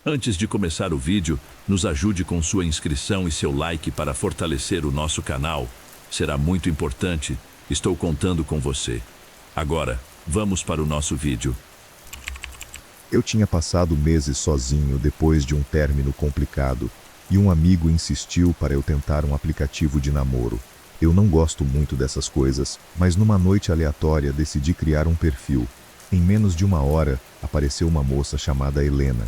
Antes de começar o vídeo, nos ajude com sua inscrição e seu like para fortalecer o nosso canal. Será muito importante. Estou contando com você. Agora, vamos para o nosso vídeo. Eu tinha passado meses sozinho depois de um término complicado, e um amigo insistiu para eu tentar um aplicativo de namoro. Eu não gosto muito dessas coisas, mas numa noite aleatória decidi criar um perfil. Em menos de uma hora, apareceu uma moça chamada Helena.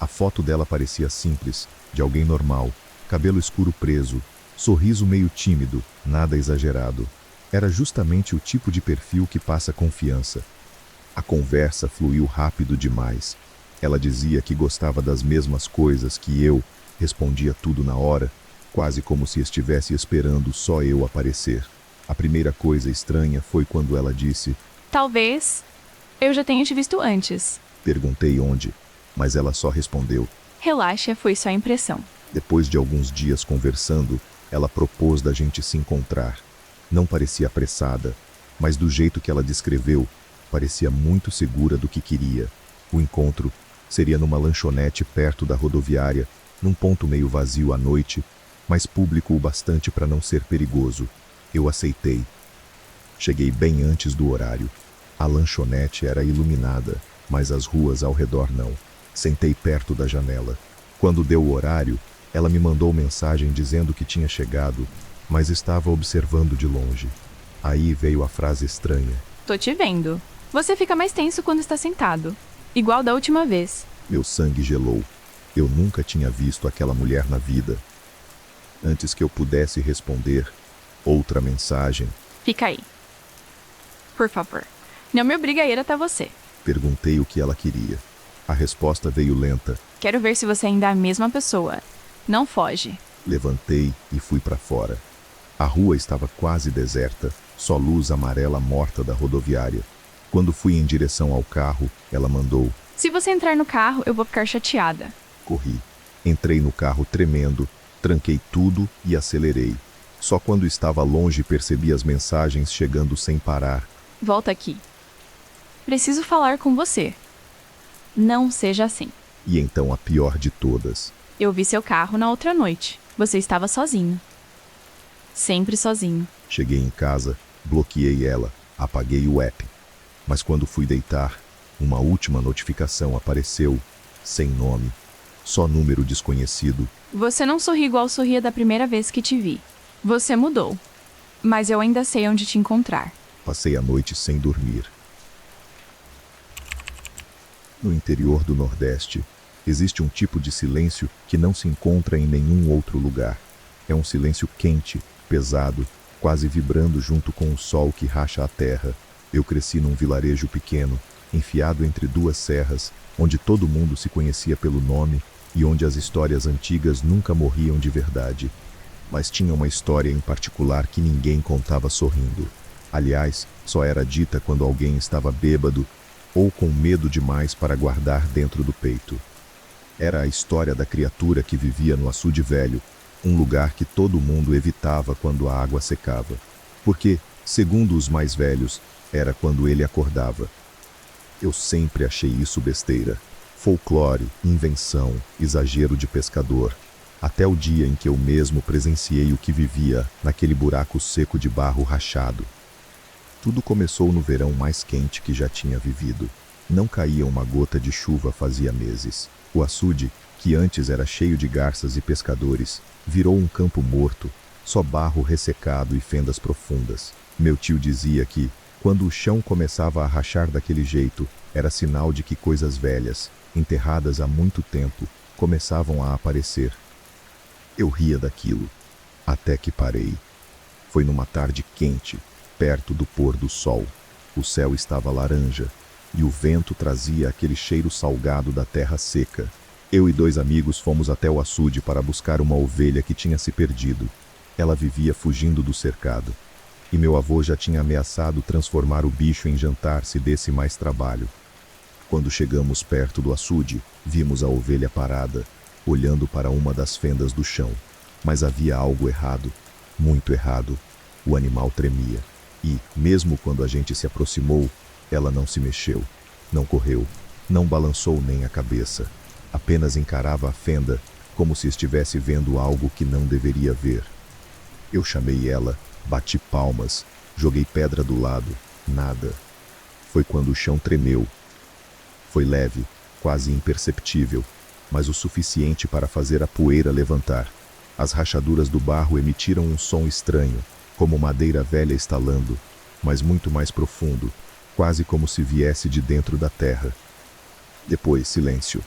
A foto dela parecia simples, de alguém normal, cabelo escuro preso, sorriso meio tímido, nada exagerado. Era justamente o tipo de perfil que passa confiança. A conversa fluiu rápido demais. Ela dizia que gostava das mesmas coisas que eu, respondia tudo na hora, quase como se estivesse esperando só eu aparecer. A primeira coisa estranha foi quando ela disse: Talvez eu já tenha te visto antes. Perguntei onde, mas ela só respondeu: Relaxa, foi só impressão. Depois de alguns dias conversando, ela propôs da gente se encontrar. Não parecia apressada, mas do jeito que ela descreveu, parecia muito segura do que queria. O encontro seria numa lanchonete perto da rodoviária, num ponto meio vazio à noite, mas público o bastante para não ser perigoso. Eu aceitei. Cheguei bem antes do horário. A lanchonete era iluminada, mas as ruas ao redor não. Sentei perto da janela. Quando deu o horário, ela me mandou mensagem dizendo que tinha chegado, mas estava observando de longe. Aí veio a frase estranha. Tô te vendo. Você fica mais tenso quando está sentado. Igual da última vez. Meu sangue gelou. Eu nunca tinha visto aquela mulher na vida. Antes que eu pudesse responder, outra mensagem. Fica aí. Por favor, não me obrigue a ir até você. Perguntei o que ela queria. A resposta veio lenta. Quero ver se você ainda é a mesma pessoa. Não foge. Levantei e fui para fora. A rua estava quase deserta, só luz amarela morta da rodoviária. Quando fui em direção ao carro, ela mandou: Se você entrar no carro, eu vou ficar chateada. Corri. Entrei no carro tremendo, tranquei tudo e acelerei. Só quando estava longe percebi as mensagens chegando sem parar. Volta aqui. Preciso falar com você. Não seja assim. E então a pior de todas. Eu vi seu carro na outra noite. Você estava sozinho. Sempre sozinho. Cheguei em casa, bloqueei ela, apaguei o app. Mas quando fui deitar, uma última notificação apareceu, sem nome, só número desconhecido. Você não sorri igual sorria da primeira vez que te vi. Você mudou. Mas eu ainda sei onde te encontrar. Passei a noite sem dormir. No interior do Nordeste, existe um tipo de silêncio que não se encontra em nenhum outro lugar. É um silêncio quente, pesado, quase vibrando junto com o sol que racha a terra. Eu cresci num vilarejo pequeno, enfiado entre duas serras, onde todo mundo se conhecia pelo nome e onde as histórias antigas nunca morriam de verdade. Mas tinha uma história em particular que ninguém contava sorrindo. Aliás, só era dita quando alguém estava bêbado ou com medo demais para guardar dentro do peito. Era a história da criatura que vivia no açude velho, um lugar que todo mundo evitava quando a água secava. Porque, segundo os mais velhos, era quando ele acordava. Eu sempre achei isso besteira. Folclore, invenção, exagero de pescador. Até o dia em que eu mesmo presenciei o que vivia naquele buraco seco de barro rachado. Tudo começou no verão mais quente que já tinha vivido. Não caía uma gota de chuva fazia meses. O açude, que antes era cheio de garças e pescadores, virou um campo morto, só barro ressecado e fendas profundas. Meu tio dizia que, quando o chão começava a rachar daquele jeito, era sinal de que coisas velhas, enterradas há muito tempo, começavam a aparecer. Eu ria daquilo, até que parei. Foi numa tarde quente, perto do pôr do sol. O céu estava laranja, e o vento trazia aquele cheiro salgado da terra seca. Eu e 2 amigos fomos até o açude para buscar uma ovelha que tinha se perdido. Ela vivia fugindo do cercado. E meu avô já tinha ameaçado transformar o bicho em jantar se desse mais trabalho. Quando chegamos perto do açude, vimos a ovelha parada, olhando para uma das fendas do chão. Mas havia algo errado, muito errado. O animal tremia. E, mesmo quando a gente se aproximou, ela não se mexeu, não correu, não balançou nem a cabeça. apenas encarava a fenda como se estivesse vendo algo que não deveria ver. Eu chamei ela, bati palmas, joguei pedra do lado, nada. Foi quando o chão tremeu. Foi leve, quase imperceptível, mas o suficiente para fazer a poeira levantar. As rachaduras do barro emitiram um som estranho, como madeira velha estalando, mas muito mais profundo, quase como se viesse de dentro da terra. Depois, silêncio.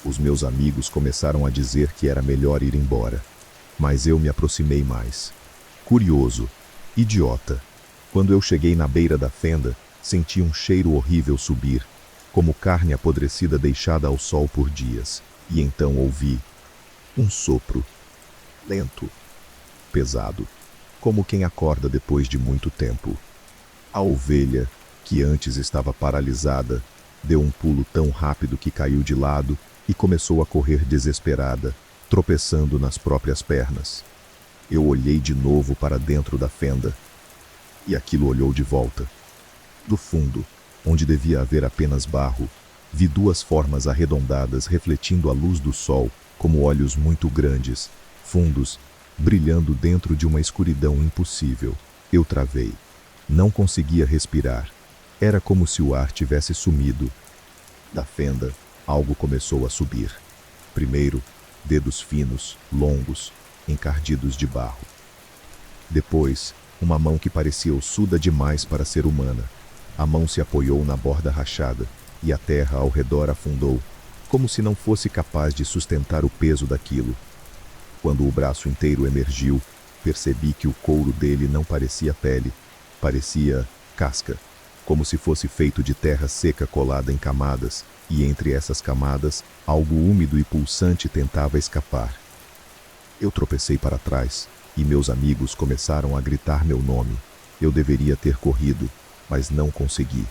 Os meus amigos começaram a dizer que era melhor ir embora, mas eu me aproximei mais. Curioso, idiota. Quando eu cheguei na beira da fenda, senti um cheiro horrível subir, como carne apodrecida deixada ao sol por dias, e então ouvi um sopro, lento, pesado, como quem acorda depois de muito tempo. A ovelha, que antes estava paralisada, deu um pulo tão rápido que caiu de lado e começou a correr desesperada, tropeçando nas próprias pernas. Eu olhei de novo para dentro da fenda, e aquilo olhou de volta. Do fundo, onde devia haver apenas barro, vi duas formas arredondadas refletindo a luz do sol como olhos muito grandes, fundos, brilhando dentro de uma escuridão impossível. Eu travei. Não conseguia respirar. Era como se o ar tivesse sumido. Da fenda, algo começou a subir. Primeiro, dedos finos, longos, encardidos de barro. Depois, uma mão que parecia ossuda demais para ser humana. A mão se apoiou na borda rachada, e a terra ao redor afundou, como se não fosse capaz de sustentar o peso daquilo. Quando o braço inteiro emergiu, percebi que o couro dele não parecia pele, parecia casca, como se fosse feito de terra seca colada em camadas, e entre essas camadas, algo úmido e pulsante tentava escapar. Eu tropecei para trás, e meus amigos começaram a gritar meu nome. Eu deveria ter corrido, mas não consegui.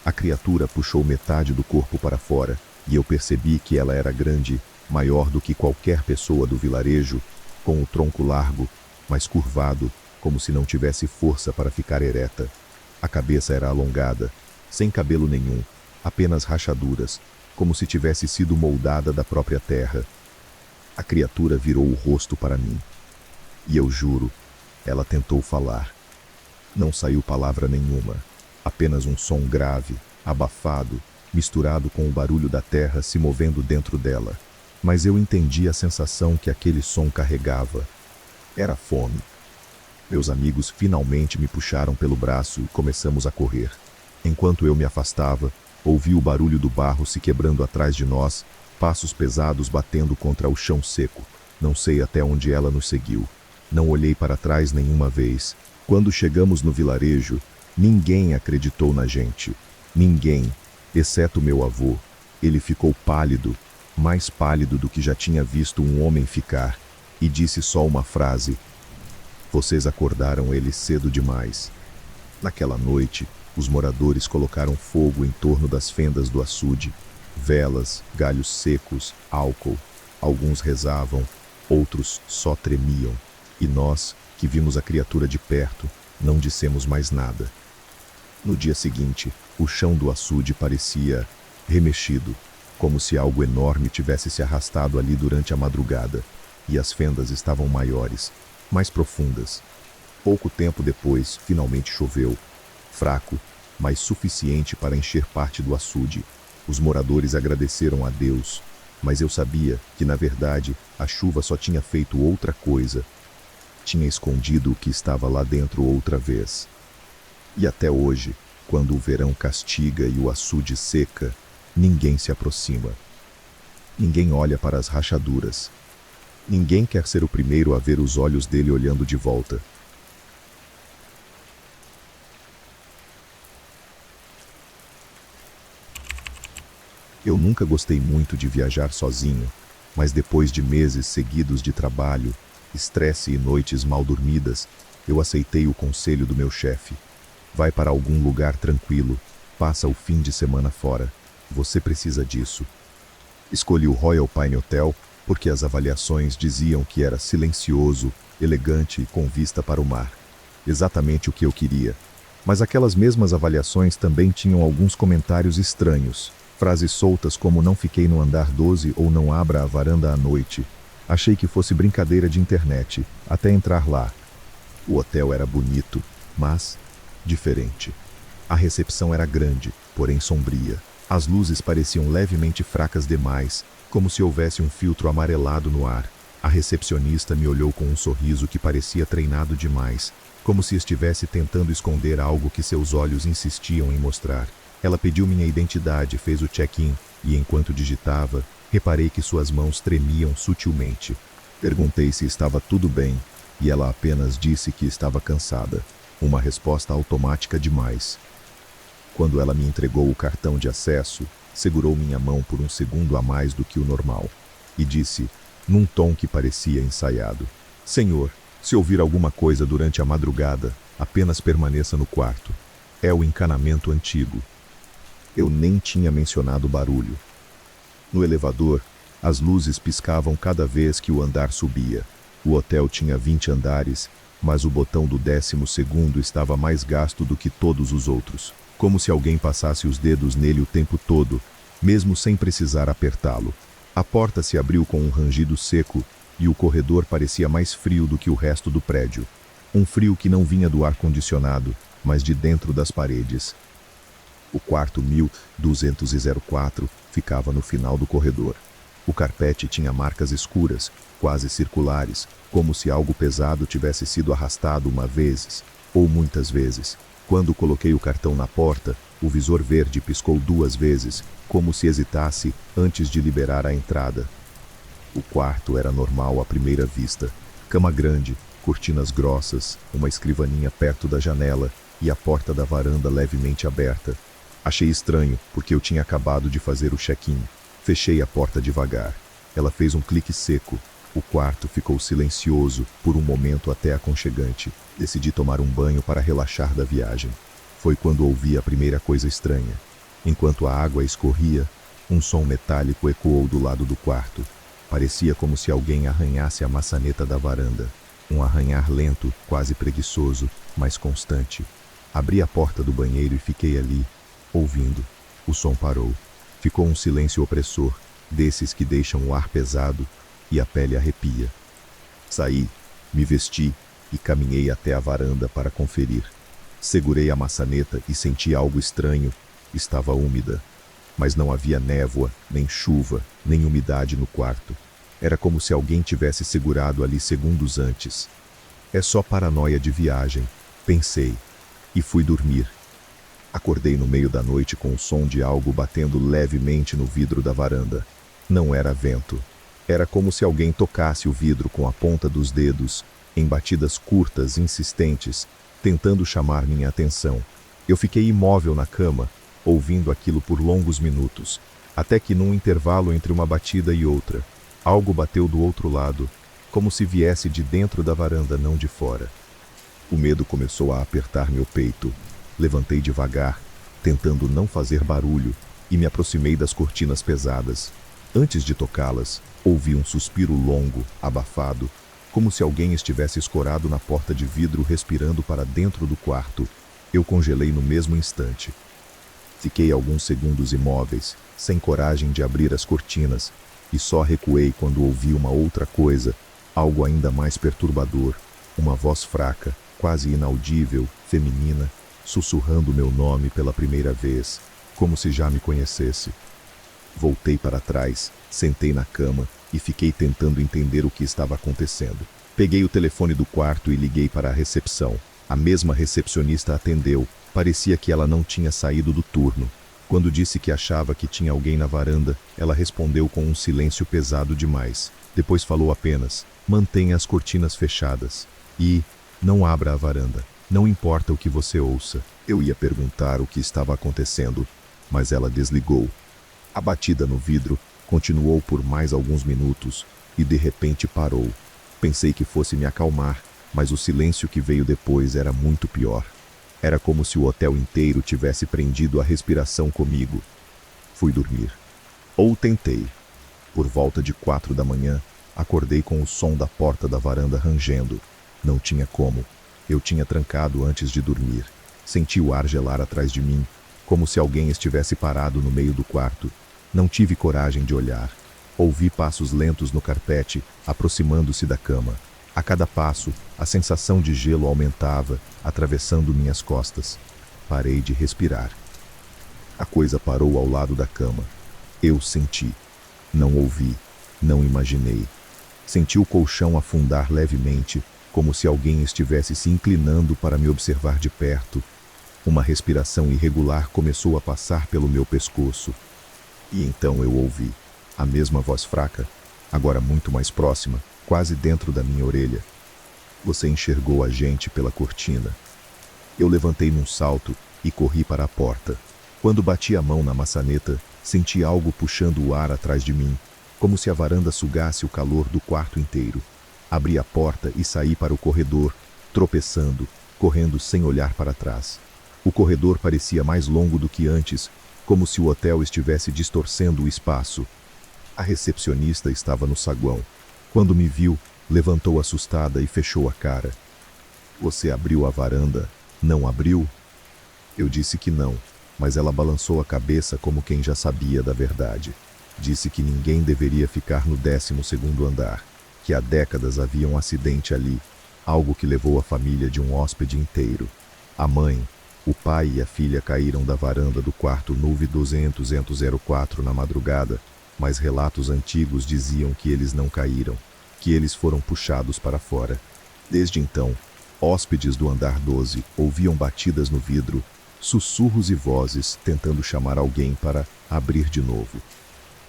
A criatura puxou metade do corpo para fora, e eu percebi que ela era grande, maior do que qualquer pessoa do vilarejo, com o tronco largo, mas curvado, como se não tivesse força para ficar ereta. A cabeça era alongada, sem cabelo nenhum, apenas rachaduras, como se tivesse sido moldada da própria terra. A criatura virou o rosto para mim. E eu juro, ela tentou falar. Não saiu palavra nenhuma, apenas um som grave, abafado, misturado com o barulho da terra se movendo dentro dela. Mas eu entendi a sensação que aquele som carregava. Era fome. Meus amigos finalmente me puxaram pelo braço e começamos a correr. Enquanto eu me afastava, ouvi o barulho do barro se quebrando atrás de nós, passos pesados batendo contra o chão seco. Não sei até onde ela nos seguiu. Não olhei para trás nenhuma vez. Quando chegamos no vilarejo, ninguém acreditou na gente. Ninguém, exceto meu avô. Ele ficou pálido, mais pálido do que já tinha visto um homem ficar, e disse só uma frase: "Vocês acordaram ele cedo demais." Naquela noite, os moradores colocaram fogo em torno das fendas do açude. Velas, galhos secos, álcool. Alguns rezavam, outros só tremiam. E nós, que vimos a criatura de perto, não dissemos mais nada. No dia seguinte, o chão do açude parecia remexido, como se algo enorme tivesse se arrastado ali durante a madrugada, e as fendas estavam maiores, mais profundas. Pouco tempo depois, finalmente choveu, fraco, mas suficiente para encher parte do açude. Os moradores agradeceram a Deus, mas eu sabia que, na verdade, a chuva só tinha feito outra coisa. Tinha escondido o que estava lá dentro outra vez. E até hoje, quando o verão castiga e o açude seca, ninguém se aproxima. Ninguém olha para as rachaduras. Ninguém quer ser o primeiro a ver os olhos dele olhando de volta. Eu nunca gostei muito de viajar sozinho, mas depois de meses seguidos de trabalho, estresse e noites mal dormidas, eu aceitei o conselho do meu chefe. Vai para algum lugar tranquilo, passa o fim de semana fora. Você precisa disso. Escolhi o Royal Pine Hotel porque as avaliações diziam que era silencioso, elegante e com vista para o mar. Exatamente o que eu queria. Mas aquelas mesmas avaliações também tinham alguns comentários estranhos. Frases soltas como não fiquei no andar 12 ou não abra a varanda à noite. Achei que fosse brincadeira de internet, até entrar lá. O hotel era bonito, mas diferente. A recepção era grande, porém sombria. As luzes pareciam levemente fracas demais, como se houvesse um filtro amarelado no ar. A recepcionista me olhou com um sorriso que parecia treinado demais, como se estivesse tentando esconder algo que seus olhos insistiam em mostrar. Ela pediu minha identidade, fez o check-in, e enquanto digitava, reparei que suas mãos tremiam sutilmente. Perguntei se estava tudo bem, e ela apenas disse que estava cansada. Uma resposta automática demais. Quando ela me entregou o cartão de acesso, segurou minha mão por um segundo a mais do que o normal, e disse, num tom que parecia ensaiado: Senhor, se ouvir alguma coisa durante a madrugada, apenas permaneça no quarto. É o encanamento antigo. Eu nem tinha mencionado o barulho. No elevador, as luzes piscavam cada vez que o andar subia. O hotel tinha 20 andares, mas o botão do 12º estava mais gasto do que todos os outros, como se alguém passasse os dedos nele o tempo todo, mesmo sem precisar apertá-lo. A porta se abriu com um rangido seco e o corredor parecia mais frio do que o resto do prédio. Um frio que não vinha do ar-condicionado, mas de dentro das paredes. O quarto 1204 ficava no final do corredor. O carpete tinha marcas escuras, quase circulares, como se algo pesado tivesse sido arrastado uma vez, ou muitas vezes. Quando coloquei o cartão na porta, o visor verde piscou 2 vezes, como se hesitasse antes de liberar a entrada. O quarto era normal à primeira vista. Cama grande, cortinas grossas, uma escrivaninha perto da janela e a porta da varanda levemente aberta. Achei estranho, porque eu tinha acabado de fazer o check-in. Fechei a porta devagar. Ela fez um clique seco. O quarto ficou silencioso, por um momento até aconchegante. Decidi tomar um banho para relaxar da viagem. Foi quando ouvi a primeira coisa estranha. Enquanto a água escorria, um som metálico ecoou do lado do quarto. Parecia como se alguém arranhasse a maçaneta da varanda. Um arranhar lento, quase preguiçoso, mas constante. Abri a porta do banheiro e fiquei ali, ouvindo. O som parou. Ficou um silêncio opressor, desses que deixam o ar pesado e a pele arrepia. Saí, me vesti e caminhei até a varanda para conferir. Segurei a maçaneta e senti algo estranho. Estava úmida, mas não havia névoa, nem chuva, nem umidade no quarto. Era como se alguém tivesse segurado ali segundos antes. É só paranoia de viagem, pensei, e fui dormir. Acordei no meio da noite com o som de algo batendo levemente no vidro da varanda. Não era vento. Era como se alguém tocasse o vidro com a ponta dos dedos, em batidas curtas, insistentes, tentando chamar minha atenção. Eu fiquei imóvel na cama, ouvindo aquilo por longos minutos, até que num intervalo entre uma batida e outra, algo bateu do outro lado, como se viesse de dentro da varanda, não de fora. O medo começou a apertar meu peito. Levantei devagar, tentando não fazer barulho, e me aproximei das cortinas pesadas. Antes de tocá-las, ouvi um suspiro longo, abafado, como se alguém estivesse escorado na porta de vidro respirando para dentro do quarto. Eu congelei no mesmo instante. Fiquei alguns segundos imóveis, sem coragem de abrir as cortinas, e só recuei quando ouvi uma outra coisa, algo ainda mais perturbador, uma voz fraca, quase inaudível, feminina, sussurrando meu nome pela primeira vez, como se já me conhecesse. Voltei para trás, sentei na cama e fiquei tentando entender o que estava acontecendo. Peguei o telefone do quarto e liguei para a recepção. A mesma recepcionista atendeu. Parecia que ela não tinha saído do turno. Quando disse que achava que tinha alguém na varanda, ela respondeu com um silêncio pesado demais. Depois falou apenas: mantenha as cortinas fechadas. E não abra a varanda. Não importa o que você ouça. Eu ia perguntar o que estava acontecendo, mas ela desligou. A batida no vidro continuou por mais alguns minutos e de repente parou. Pensei que fosse me acalmar, mas o silêncio que veio depois era muito pior. Era como se o hotel inteiro tivesse prendido a respiração comigo. Fui dormir. Ou tentei. Por volta de 4 da manhã, acordei com o som da porta da varanda rangendo. Não tinha como. Eu tinha trancado antes de dormir. Senti o ar gelar atrás de mim, como se alguém estivesse parado no meio do quarto. Não tive coragem de olhar. Ouvi passos lentos no carpete, aproximando-se da cama. A cada passo, a sensação de gelo aumentava, atravessando minhas costas. Parei de respirar. A coisa parou ao lado da cama. Eu senti. Não ouvi. Não imaginei. Senti o colchão afundar levemente, como se alguém estivesse se inclinando para me observar de perto. Uma respiração irregular começou a passar pelo meu pescoço. E então eu ouvi a mesma voz fraca, agora muito mais próxima, quase dentro da minha orelha. Você enxergou a gente pela cortina. Eu levantei num salto e corri para a porta. Quando bati a mão na maçaneta, senti algo puxando o ar atrás de mim, como se a varanda sugasse o calor do quarto inteiro. Abri a porta e saí para o corredor, tropeçando, correndo sem olhar para trás. O corredor parecia mais longo do que antes, como se o hotel estivesse distorcendo o espaço. A recepcionista estava no saguão. Quando me viu, levantou assustada e fechou a cara. Você abriu a varanda? Não abriu? Eu disse que não, mas ela balançou a cabeça como quem já sabia da verdade. Disse que ninguém deveria ficar no 12º andar, que há décadas havia um acidente ali, algo que levou a família de um hóspede inteiro. A mãe, o pai e a filha caíram da varanda do quarto 9204 na madrugada, mas relatos antigos diziam que eles não caíram, que eles foram puxados para fora. Desde então, hóspedes do andar 12 ouviam batidas no vidro, sussurros e vozes tentando chamar alguém para abrir de novo.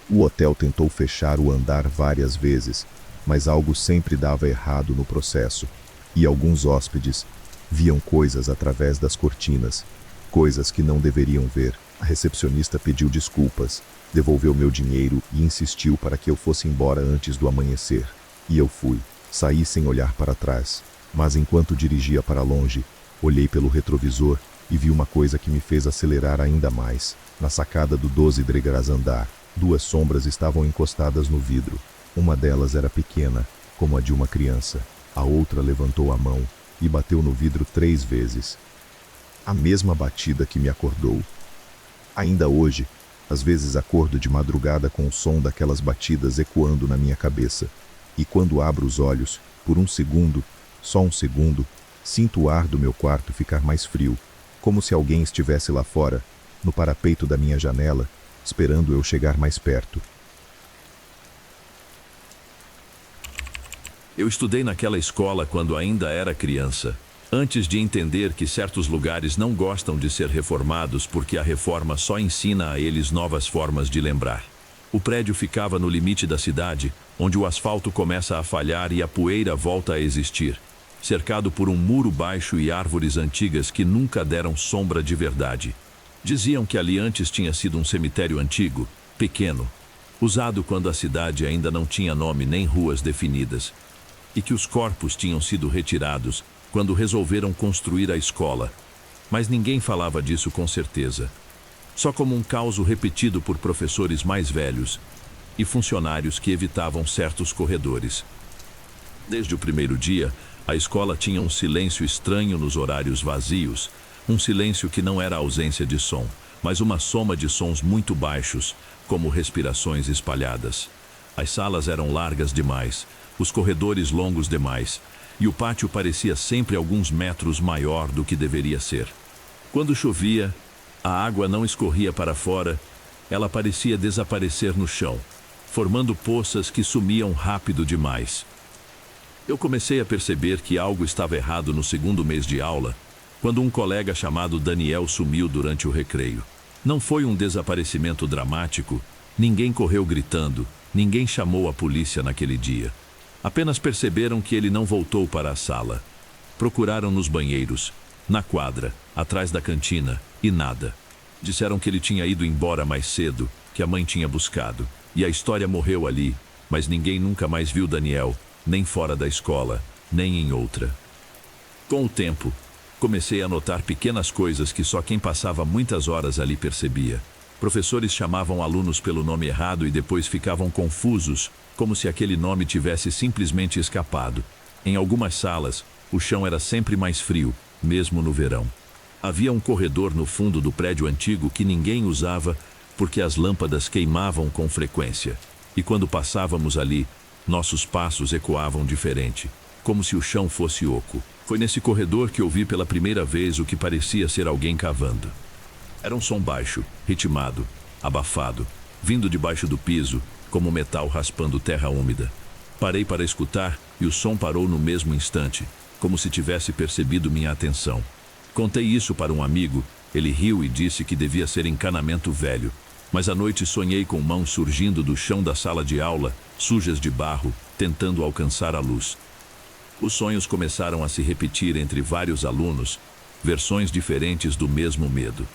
O hotel tentou fechar o andar várias vezes, mas algo sempre dava errado no processo, e alguns hóspedes viam coisas através das cortinas, coisas que não deveriam ver. A recepcionista pediu desculpas, devolveu meu dinheiro e insistiu para que eu fosse embora antes do amanhecer. E eu fui. Saí sem olhar para trás, mas enquanto dirigia para longe, olhei pelo retrovisor e vi uma coisa que me fez acelerar ainda mais. Na sacada do 12º andar, 2 sombras estavam encostadas no vidro. Uma delas era pequena, como a de uma criança. A outra levantou a mão e bateu no vidro 3 vezes. A mesma batida que me acordou. Ainda hoje, às vezes acordo de madrugada com o som daquelas batidas ecoando na minha cabeça. E quando abro os olhos, por um segundo, só um segundo, sinto o ar do meu quarto ficar mais frio, como se alguém estivesse lá fora, no parapeito da minha janela, esperando eu chegar mais perto. Eu estudei naquela escola quando ainda era criança, antes de entender que certos lugares não gostam de ser reformados porque a reforma só ensina a eles novas formas de lembrar. O prédio ficava no limite da cidade, onde o asfalto começa a falhar e a poeira volta a existir, cercado por um muro baixo e árvores antigas que nunca deram sombra de verdade. Diziam que ali antes tinha sido um cemitério antigo, pequeno, usado quando a cidade ainda não tinha nome nem ruas definidas, e que os corpos tinham sido retirados quando resolveram construir a escola. Mas ninguém falava disso com certeza. Só como um caos repetido por professores mais velhos e funcionários que evitavam certos corredores. Desde o primeiro dia, a escola tinha um silêncio estranho nos horários vazios, um silêncio que não era ausência de som, mas uma soma de sons muito baixos, como respirações espalhadas. As salas eram largas demais, os corredores longos demais, e o pátio parecia sempre alguns metros maior do que deveria ser. Quando chovia, a água não escorria para fora, ela parecia desaparecer no chão, formando poças que sumiam rápido demais. Eu comecei a perceber que algo estava errado no 2º mês de aula, quando um colega chamado Daniel sumiu durante o recreio. Não foi um desaparecimento dramático, ninguém correu gritando, ninguém chamou a polícia naquele dia. Apenas perceberam que ele não voltou para a sala. Procuraram nos banheiros, na quadra, atrás da cantina, e nada. Disseram que ele tinha ido embora mais cedo, que a mãe tinha buscado. E a história morreu ali, mas ninguém nunca mais viu Daniel, nem fora da escola, nem em outra. Com o tempo, comecei a notar pequenas coisas que só quem passava muitas horas ali percebia. Professores chamavam alunos pelo nome errado e depois ficavam confusos, como se aquele nome tivesse simplesmente escapado. Em algumas salas, o chão era sempre mais frio, mesmo no verão. Havia um corredor no fundo do prédio antigo que ninguém usava porque as lâmpadas queimavam com frequência. E quando passávamos ali, nossos passos ecoavam diferente, como se o chão fosse oco. Foi nesse corredor que ouvi pela primeira vez o que parecia ser alguém cavando. Era um som baixo, ritmado, abafado, vindo debaixo do piso, como metal raspando terra úmida. Parei para escutar e o som parou no mesmo instante, como se tivesse percebido minha atenção. Contei isso para um amigo, ele riu e disse que devia ser encanamento velho. Mas à noite sonhei com mãos surgindo do chão da sala de aula, sujas de barro, tentando alcançar a luz. Os sonhos começaram a se repetir entre vários alunos, versões diferentes do mesmo medo.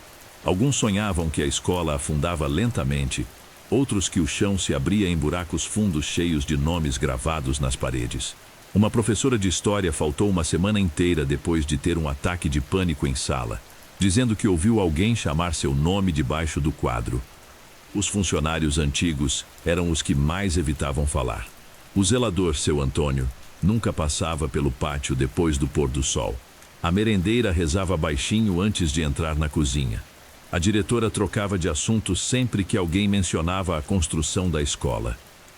Alguns sonhavam que a escola afundava lentamente, outros que o chão se abria em buracos fundos cheios de nomes gravados nas paredes. Uma professora de história faltou uma semana inteira depois de ter um ataque de pânico em sala, dizendo que ouviu alguém chamar seu nome debaixo do quadro. Os funcionários antigos eram os que mais evitavam falar. O zelador, seu Antônio, nunca passava pelo pátio depois do pôr do sol. A merendeira rezava baixinho antes de entrar na cozinha. A diretora trocava de assunto sempre que alguém mencionava a construção da escola.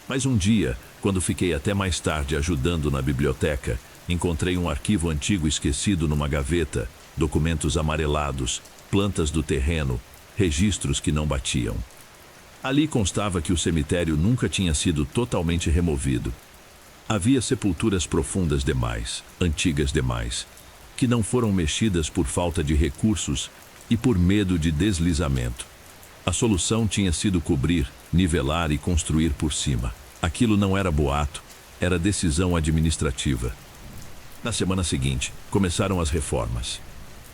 Mas um dia, quando fiquei até mais tarde ajudando na biblioteca, encontrei um arquivo antigo esquecido numa gaveta, documentos amarelados, plantas do terreno, registros que não batiam. Ali constava que o cemitério nunca tinha sido totalmente removido. Havia sepulturas profundas demais, antigas demais, que não foram mexidas por falta de recursos e por medo de deslizamento. A solução tinha sido cobrir, nivelar e construir por cima. Aquilo não era boato, era decisão administrativa. Na semana seguinte, começaram as reformas.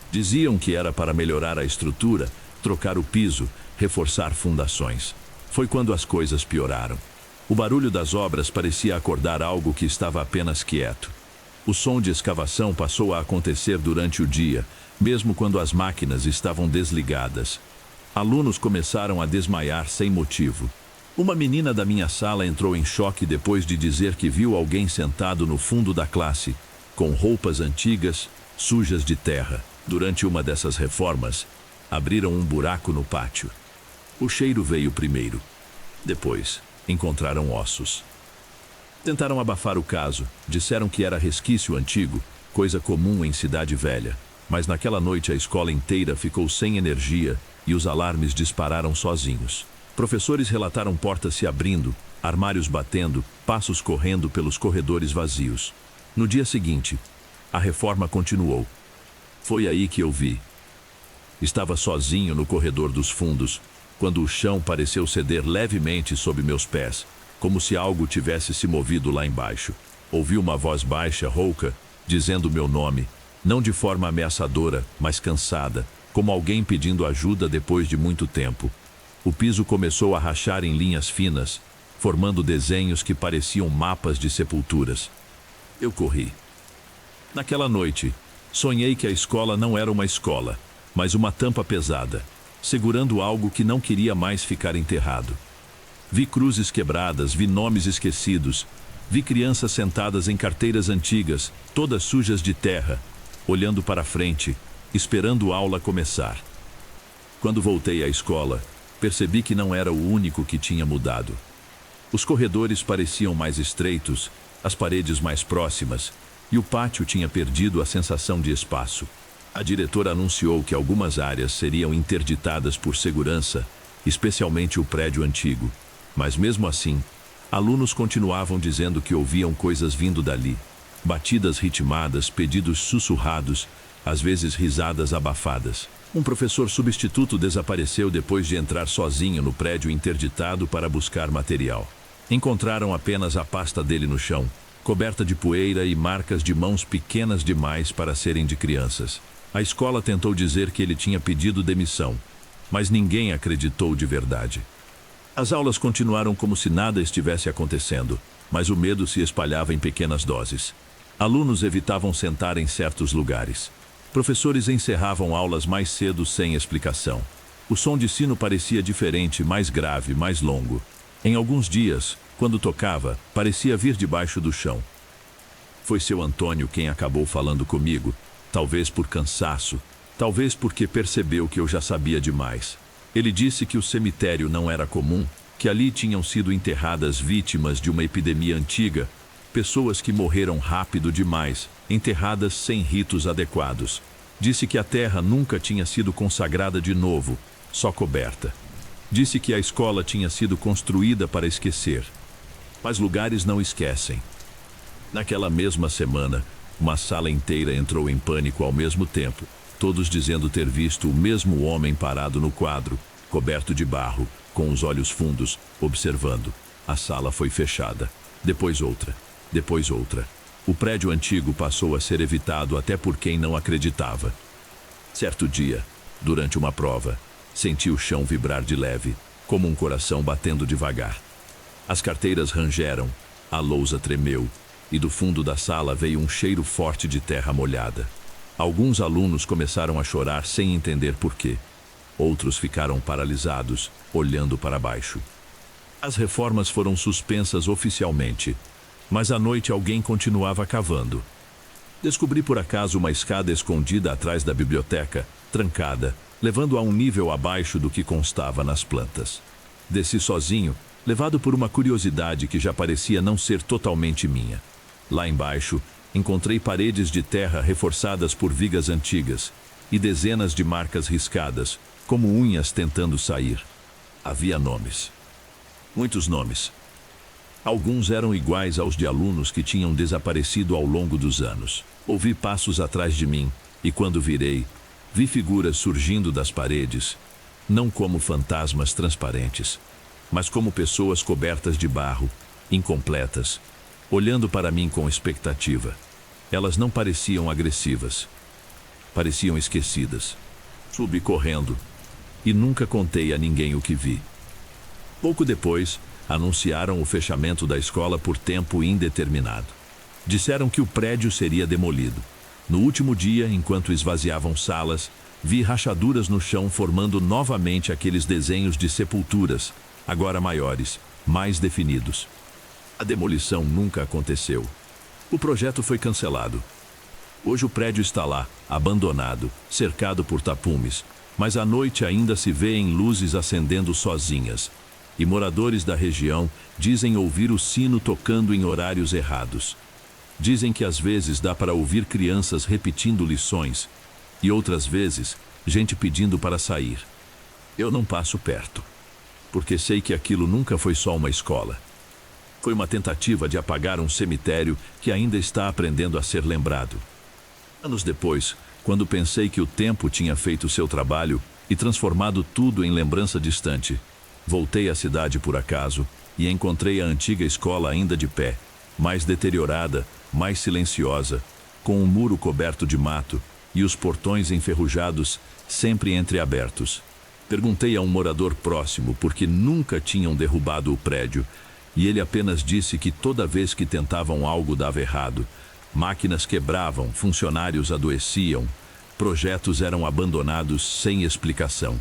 Diziam que era para melhorar a estrutura, trocar o piso, reforçar fundações. Foi quando as coisas pioraram. O barulho das obras parecia acordar algo que estava apenas quieto. O som de escavação passou a acontecer durante o dia, mesmo quando as máquinas estavam desligadas. Alunos começaram a desmaiar sem motivo. Uma menina da minha sala entrou em choque depois de dizer que viu alguém sentado no fundo da classe, com roupas antigas, sujas de terra. Durante uma dessas reformas, abriram um buraco no pátio. O cheiro veio primeiro. Depois, encontraram ossos. Tentaram abafar o caso, disseram que era resquício antigo, coisa comum em cidade velha. Mas naquela noite a escola inteira ficou sem energia e os alarmes dispararam sozinhos. Professores relataram portas se abrindo, armários batendo, passos correndo pelos corredores vazios. No dia seguinte, a reforma continuou. Foi aí que eu vi. Estava sozinho no corredor dos fundos, quando o chão pareceu ceder levemente sob meus pés, como se algo tivesse se movido lá embaixo. Ouvi uma voz baixa, rouca, dizendo meu nome, não de forma ameaçadora, mas cansada, como alguém pedindo ajuda depois de muito tempo. O piso começou a rachar em linhas finas, formando desenhos que pareciam mapas de sepulturas. Eu corri. Naquela noite, sonhei que a escola não era uma escola, mas uma tampa pesada, segurando algo que não queria mais ficar enterrado. Vi cruzes quebradas, vi nomes esquecidos, vi crianças sentadas em carteiras antigas, todas sujas de terra, olhando para frente, esperando a aula começar. Quando voltei à escola, percebi que não era o único que tinha mudado. Os corredores pareciam mais estreitos, as paredes mais próximas, e o pátio tinha perdido a sensação de espaço. A diretora anunciou que algumas áreas seriam interditadas por segurança, especialmente o prédio antigo. Mas mesmo assim, alunos continuavam dizendo que ouviam coisas vindo dali. Batidas ritmadas, pedidos sussurrados, às vezes risadas abafadas. Um professor substituto desapareceu depois de entrar sozinho no prédio interditado para buscar material. Encontraram apenas a pasta dele no chão, coberta de poeira e marcas de mãos pequenas demais para serem de crianças. A escola tentou dizer que ele tinha pedido demissão, mas ninguém acreditou de verdade. As aulas continuaram como se nada estivesse acontecendo, mas o medo se espalhava em pequenas doses. Alunos evitavam sentar em certos lugares. Professores encerravam aulas mais cedo sem explicação. O som de sino parecia diferente, mais grave, mais longo. Em alguns dias, quando tocava, parecia vir debaixo do chão. Foi seu Antônio quem acabou falando comigo, talvez por cansaço, talvez porque percebeu que eu já sabia demais. Ele disse que o cemitério não era comum, que ali tinham sido enterradas vítimas de uma epidemia antiga, pessoas que morreram rápido demais, enterradas sem ritos adequados. Disse que a terra nunca tinha sido consagrada de novo, só coberta. Disse que a escola tinha sido construída para esquecer. Mas lugares não esquecem. Naquela mesma semana, uma sala inteira entrou em pânico ao mesmo tempo, todos dizendo ter visto o mesmo homem parado no quadro, coberto de barro, com os olhos fundos, observando. A sala foi fechada. Depois outra. Depois outra. O prédio antigo passou a ser evitado até por quem não acreditava. Certo dia, durante uma prova, senti o chão vibrar de leve, como um coração batendo devagar. As carteiras rangeram, a lousa tremeu, e do fundo da sala veio um cheiro forte de terra molhada. Alguns alunos começaram a chorar sem entender por quê. Outros ficaram paralisados, olhando para baixo. As reformas foram suspensas oficialmente, mas à noite alguém continuava cavando. Descobri por acaso uma escada escondida atrás da biblioteca, trancada, levando a um nível abaixo do que constava nas plantas. Desci sozinho, levado por uma curiosidade que já parecia não ser totalmente minha. Lá embaixo, encontrei paredes de terra reforçadas por vigas antigas e dezenas de marcas riscadas, como unhas tentando sair. Havia nomes. Muitos nomes. Alguns eram iguais aos de alunos que tinham desaparecido ao longo dos anos. Ouvi passos atrás de mim e, quando virei, vi figuras surgindo das paredes, não como fantasmas transparentes, mas como pessoas cobertas de barro, incompletas, olhando para mim com expectativa. Elas não pareciam agressivas. Pareciam esquecidas. Subi correndo e nunca contei a ninguém o que vi. Pouco depois, anunciaram o fechamento da escola por tempo indeterminado. Disseram que o prédio seria demolido. No último dia, enquanto esvaziavam salas, vi rachaduras no chão formando novamente aqueles desenhos de sepulturas, agora maiores, mais definidos. A demolição nunca aconteceu. O projeto foi cancelado. Hoje o prédio está lá, abandonado, cercado por tapumes, mas à noite ainda se vêem luzes acendendo sozinhas. E moradores da região dizem ouvir o sino tocando em horários errados. Dizem que às vezes dá para ouvir crianças repetindo lições e outras vezes gente pedindo para sair. Eu não passo perto, porque sei que aquilo nunca foi só uma escola. Foi uma tentativa de apagar um cemitério que ainda está aprendendo a ser lembrado. Anos depois, quando pensei que o tempo tinha feito seu trabalho e transformado tudo em lembrança distante, voltei à cidade por acaso e encontrei a antiga escola ainda de pé, mais deteriorada, mais silenciosa, com um muro coberto de mato e os portões enferrujados sempre entreabertos. Perguntei a um morador próximo por que nunca tinham derrubado o prédio e ele apenas disse que toda vez que tentavam algo dava errado. Máquinas quebravam, funcionários adoeciam, projetos eram abandonados sem explicação.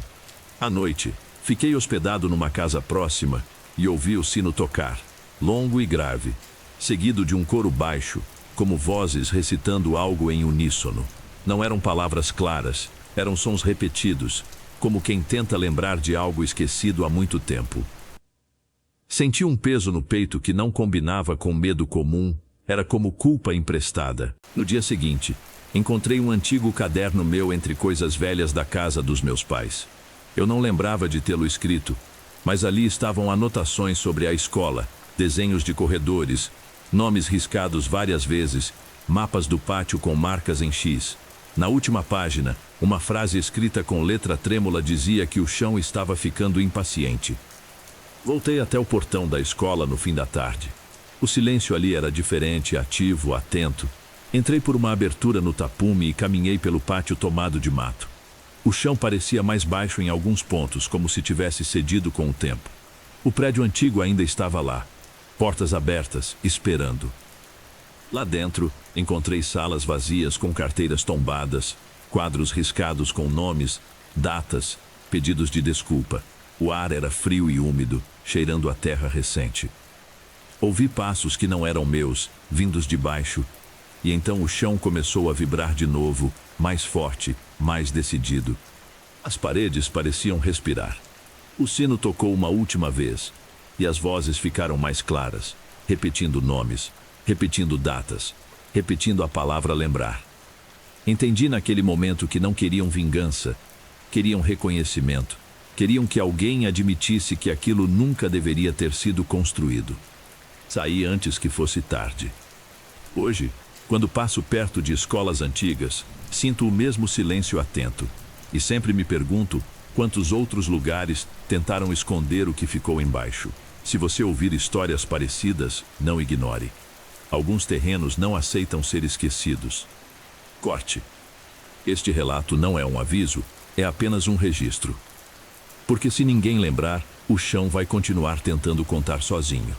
À noite, fiquei hospedado numa casa próxima e ouvi o sino tocar, longo e grave, seguido de um coro baixo, como vozes recitando algo em uníssono. Não eram palavras claras, eram sons repetidos, como quem tenta lembrar de algo esquecido há muito tempo. Senti um peso no peito que não combinava com medo comum, era como culpa emprestada. No dia seguinte, encontrei um antigo caderno meu entre coisas velhas da casa dos meus pais. Eu não lembrava de tê-lo escrito, mas ali estavam anotações sobre a escola, desenhos de corredores, nomes riscados várias vezes, mapas do pátio com marcas em X. Na última página, uma frase escrita com letra trêmula dizia que o chão estava ficando impaciente. Voltei até o portão da escola no fim da tarde. O silêncio ali era diferente, ativo, atento. Entrei por uma abertura no tapume e caminhei pelo pátio tomado de mato. O chão parecia mais baixo em alguns pontos, como se tivesse cedido com o tempo. O prédio antigo ainda estava lá, portas abertas, esperando. Lá dentro, encontrei salas vazias com carteiras tombadas, quadros riscados com nomes, datas, pedidos de desculpa. O ar era frio e úmido, cheirando a terra recente. Ouvi passos que não eram meus, vindos de baixo, e então o chão começou a vibrar de novo, mais forte, mais decidido. As paredes pareciam respirar. O sino tocou uma última vez, e as vozes ficaram mais claras, repetindo nomes, repetindo datas, repetindo a palavra lembrar. Entendi naquele momento que não queriam vingança, queriam reconhecimento, queriam que alguém admitisse que aquilo nunca deveria ter sido construído. Saí antes que fosse tarde. Hoje, quando passo perto de escolas antigas, sinto o mesmo silêncio atento, e sempre me pergunto quantos outros lugares tentaram esconder o que ficou embaixo. Se você ouvir histórias parecidas, não ignore. Alguns terrenos não aceitam ser esquecidos. Corte. Este relato não é um aviso, é apenas um registro. Porque se ninguém lembrar, o chão vai continuar tentando contar sozinho.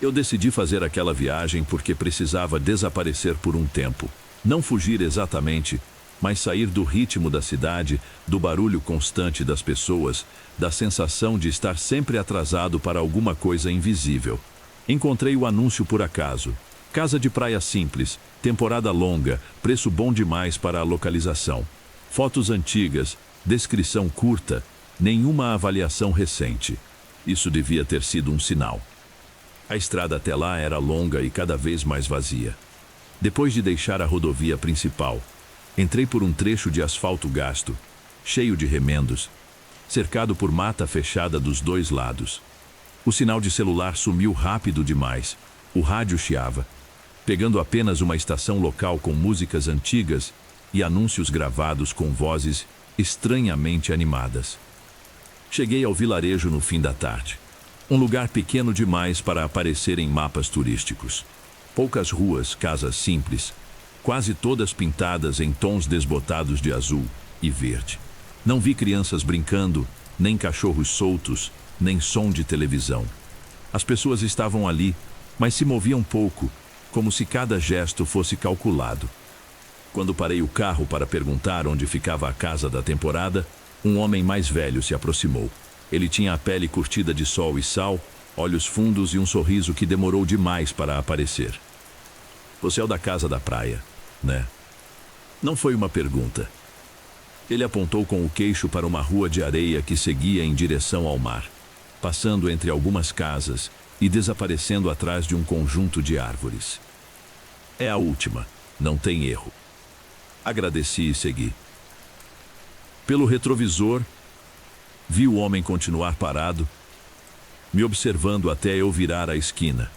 Eu decidi fazer aquela viagem porque precisava desaparecer por um tempo. Não fugir exatamente, mas sair do ritmo da cidade, do barulho constante das pessoas, da sensação de estar sempre atrasado para alguma coisa invisível. Encontrei o anúncio por acaso. Casa de praia simples, temporada longa, preço bom demais para a localização. Fotos antigas, descrição curta, nenhuma avaliação recente. Isso devia ter sido um sinal. A estrada até lá era longa e cada vez mais vazia. Depois de deixar a rodovia principal, entrei por um trecho de asfalto gasto, cheio de remendos, cercado por mata fechada dos dois lados. O sinal de celular sumiu rápido demais. O rádio chiava, pegando apenas uma estação local com músicas antigas e anúncios gravados com vozes estranhamente animadas. Cheguei ao vilarejo no fim da tarde. Um lugar pequeno demais para aparecer em mapas turísticos. Poucas ruas, casas simples, quase todas pintadas em tons desbotados de azul e verde. Não vi crianças brincando, nem cachorros soltos, nem som de televisão. As pessoas estavam ali, mas se moviam pouco, como se cada gesto fosse calculado. Quando parei o carro para perguntar onde ficava a casa da temporada, um homem mais velho se aproximou. Ele tinha a pele curtida de sol e sal, olhos fundos e um sorriso que demorou demais para aparecer. Você é o da casa da praia, né? Não foi uma pergunta. Ele apontou com o queixo para uma rua de areia que seguia em direção ao mar, passando entre algumas casas e desaparecendo atrás de um conjunto de árvores. É a última, não tem erro. Agradeci e segui. Pelo retrovisor, vi o homem continuar parado, me observando até eu virar a esquina.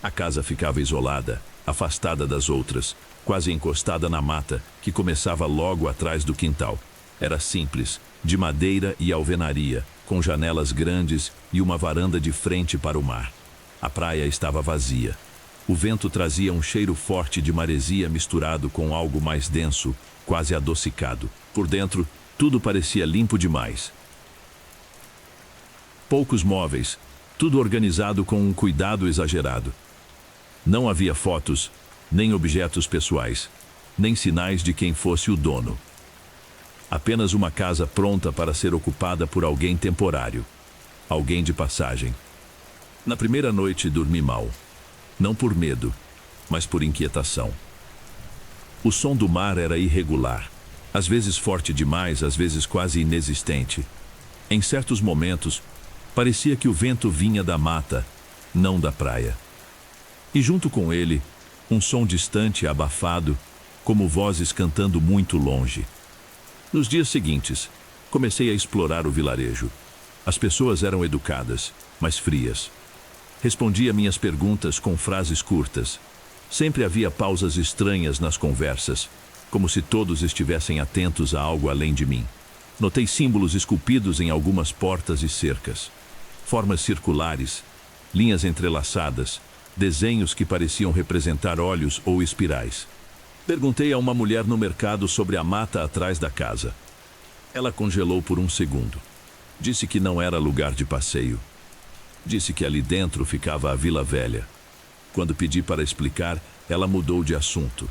A casa ficava isolada, afastada das outras, quase encostada na mata, que começava logo atrás do quintal. Era simples, de madeira e alvenaria, com janelas grandes e uma varanda de frente para o mar. A praia estava vazia. O vento trazia um cheiro forte de maresia misturado com algo mais denso, quase adocicado. Por dentro, tudo parecia limpo demais. Poucos móveis, tudo organizado com um cuidado exagerado. Não havia fotos, nem objetos pessoais, nem sinais de quem fosse o dono. Apenas uma casa pronta para ser ocupada por alguém temporário, alguém de passagem. Na primeira noite dormi mal, não por medo, mas por inquietação. O som do mar era irregular, às vezes forte demais, às vezes quase inexistente. Em certos momentos, parecia que o vento vinha da mata, não da praia. E junto com ele, um som distante e abafado, como vozes cantando muito longe. Nos dias seguintes, comecei a explorar o vilarejo. As pessoas eram educadas, mas frias. Respondia minhas perguntas com frases curtas. Sempre havia pausas estranhas nas conversas, como se todos estivessem atentos a algo além de mim. Notei símbolos esculpidos em algumas portas e cercas. Formas circulares, linhas entrelaçadas, desenhos que pareciam representar olhos ou espirais. Perguntei a uma mulher no mercado sobre a mata atrás da casa. Ela congelou por um segundo. Disse que não era lugar de passeio. Disse que ali dentro ficava a Vila Velha. Quando pedi para explicar, ela mudou de assunto.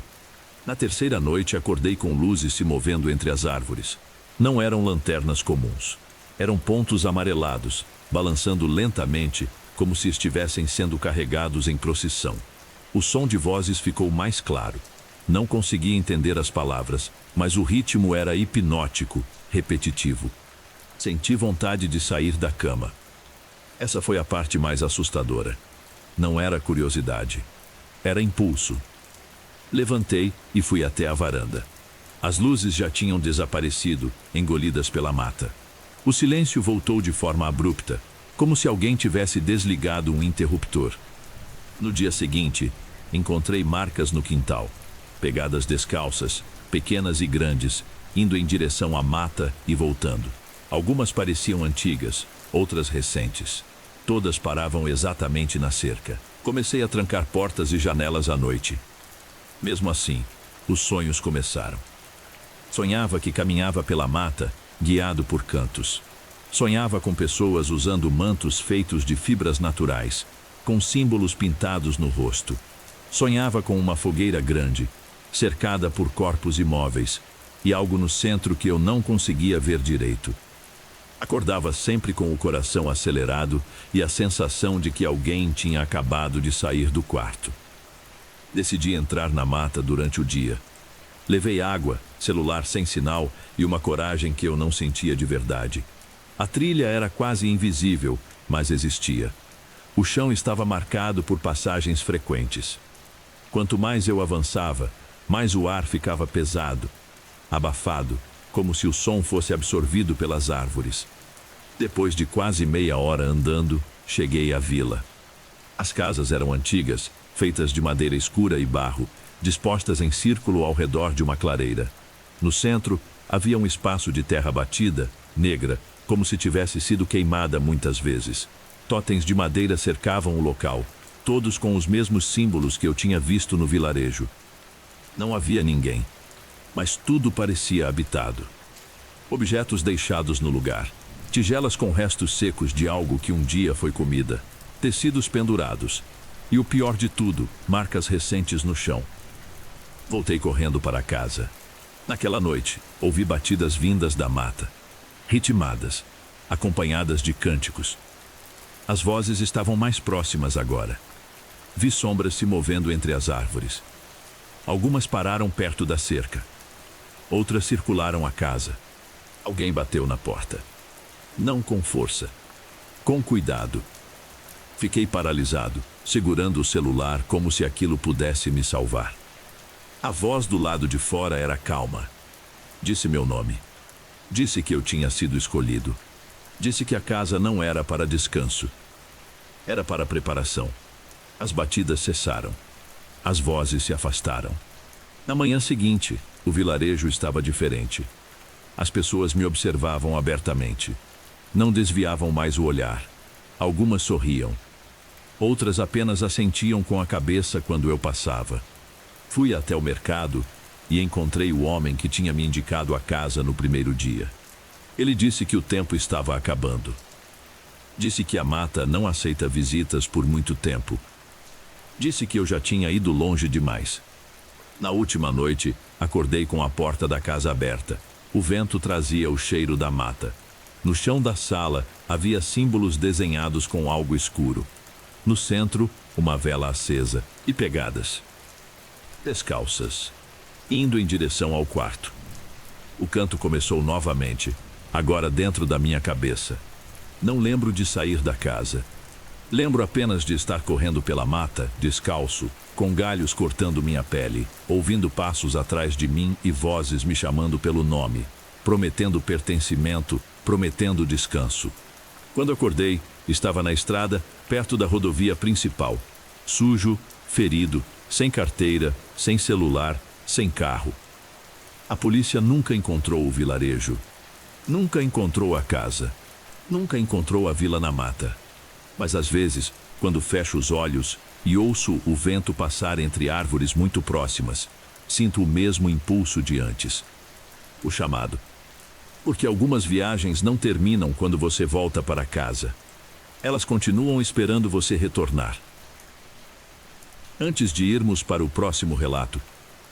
Na terceira noite, acordei com luzes se movendo entre as árvores. Não eram lanternas comuns. Eram pontos amarelados, balançando lentamente, como se estivessem sendo carregados em procissão. O som de vozes ficou mais claro. Não conseguia entender as palavras, mas o ritmo era hipnótico, repetitivo. Senti vontade de sair da cama. Essa foi a parte mais assustadora. Não era curiosidade. Era impulso. Levantei e fui até a varanda. As luzes já tinham desaparecido, engolidas pela mata. O silêncio voltou de forma abrupta, como se alguém tivesse desligado um interruptor. No dia seguinte, encontrei marcas no quintal. Pegadas descalças, pequenas e grandes, indo em direção à mata e voltando. Algumas pareciam antigas, outras recentes. Todas paravam exatamente na cerca. Comecei a trancar portas e janelas à noite. Mesmo assim, os sonhos começaram. Sonhava que caminhava pela mata, guiado por cantos. Sonhava com pessoas usando mantos feitos de fibras naturais, com símbolos pintados no rosto. Sonhava com uma fogueira grande, cercada por corpos imóveis, e algo no centro que eu não conseguia ver direito. Acordava sempre com o coração acelerado e a sensação de que alguém tinha acabado de sair do quarto. Decidi entrar na mata durante o dia. Levei água, celular sem sinal e uma coragem que eu não sentia de verdade. A trilha era quase invisível, mas existia. O chão estava marcado por passagens frequentes. Quanto mais eu avançava, mais o ar ficava pesado, abafado, como se o som fosse absorvido pelas árvores. Depois de quase meia hora andando, cheguei à vila. As casas eram antigas, feitas de madeira escura e barro, dispostas em círculo ao redor de uma clareira. No centro, havia um espaço de terra batida, negra, como se tivesse sido queimada muitas vezes. Totens de madeira cercavam o local, todos com os mesmos símbolos que eu tinha visto no vilarejo. Não havia ninguém, mas tudo parecia habitado. Objetos deixados no lugar, tigelas com restos secos de algo que um dia foi comida, tecidos pendurados, e o pior de tudo, marcas recentes no chão. Voltei correndo para casa. Naquela noite, ouvi batidas vindas da mata, ritmadas, acompanhadas de cânticos. As vozes estavam mais próximas agora. Vi sombras se movendo entre as árvores. Algumas pararam perto da cerca. Outras circularam a casa. Alguém bateu na porta. Não com força, com cuidado. Fiquei paralisado, segurando o celular como se aquilo pudesse me salvar. A voz do lado de fora era calma. Disse meu nome. Disse que eu tinha sido escolhido. Disse que a casa não era para descanso. Era para preparação. As batidas cessaram. As vozes se afastaram. Na manhã seguinte, o vilarejo estava diferente. As pessoas me observavam abertamente. Não desviavam mais o olhar. Algumas sorriam. Outras apenas assentiam com a cabeça quando eu passava. Fui até o mercado e encontrei o homem que tinha me indicado a casa no primeiro dia. Ele disse que o tempo estava acabando. Disse que a mata não aceita visitas por muito tempo. Disse que eu já tinha ido longe demais. Na última noite, acordei com a porta da casa aberta. O vento trazia o cheiro da mata. No chão da sala, havia símbolos desenhados com algo escuro. No centro, uma vela acesa e pegadas. Descalças, indo em direção ao quarto. O canto começou novamente, agora dentro da minha cabeça. Não lembro de sair da casa. Lembro apenas de estar correndo pela mata, descalço, com galhos cortando minha pele, ouvindo passos atrás de mim e vozes me chamando pelo nome, prometendo pertencimento, prometendo descanso. Quando acordei, estava na estrada, perto da rodovia principal. Sujo, ferido, sem carteira, sem celular, sem carro. A polícia nunca encontrou o vilarejo. Nunca encontrou a casa. Nunca encontrou a vila na mata. Mas às vezes, quando fecho os olhos e ouço o vento passar entre árvores muito próximas, sinto o mesmo impulso de antes. O chamado. Porque algumas viagens não terminam quando você volta para casa. Elas continuam esperando você retornar. Antes de irmos para o próximo relato,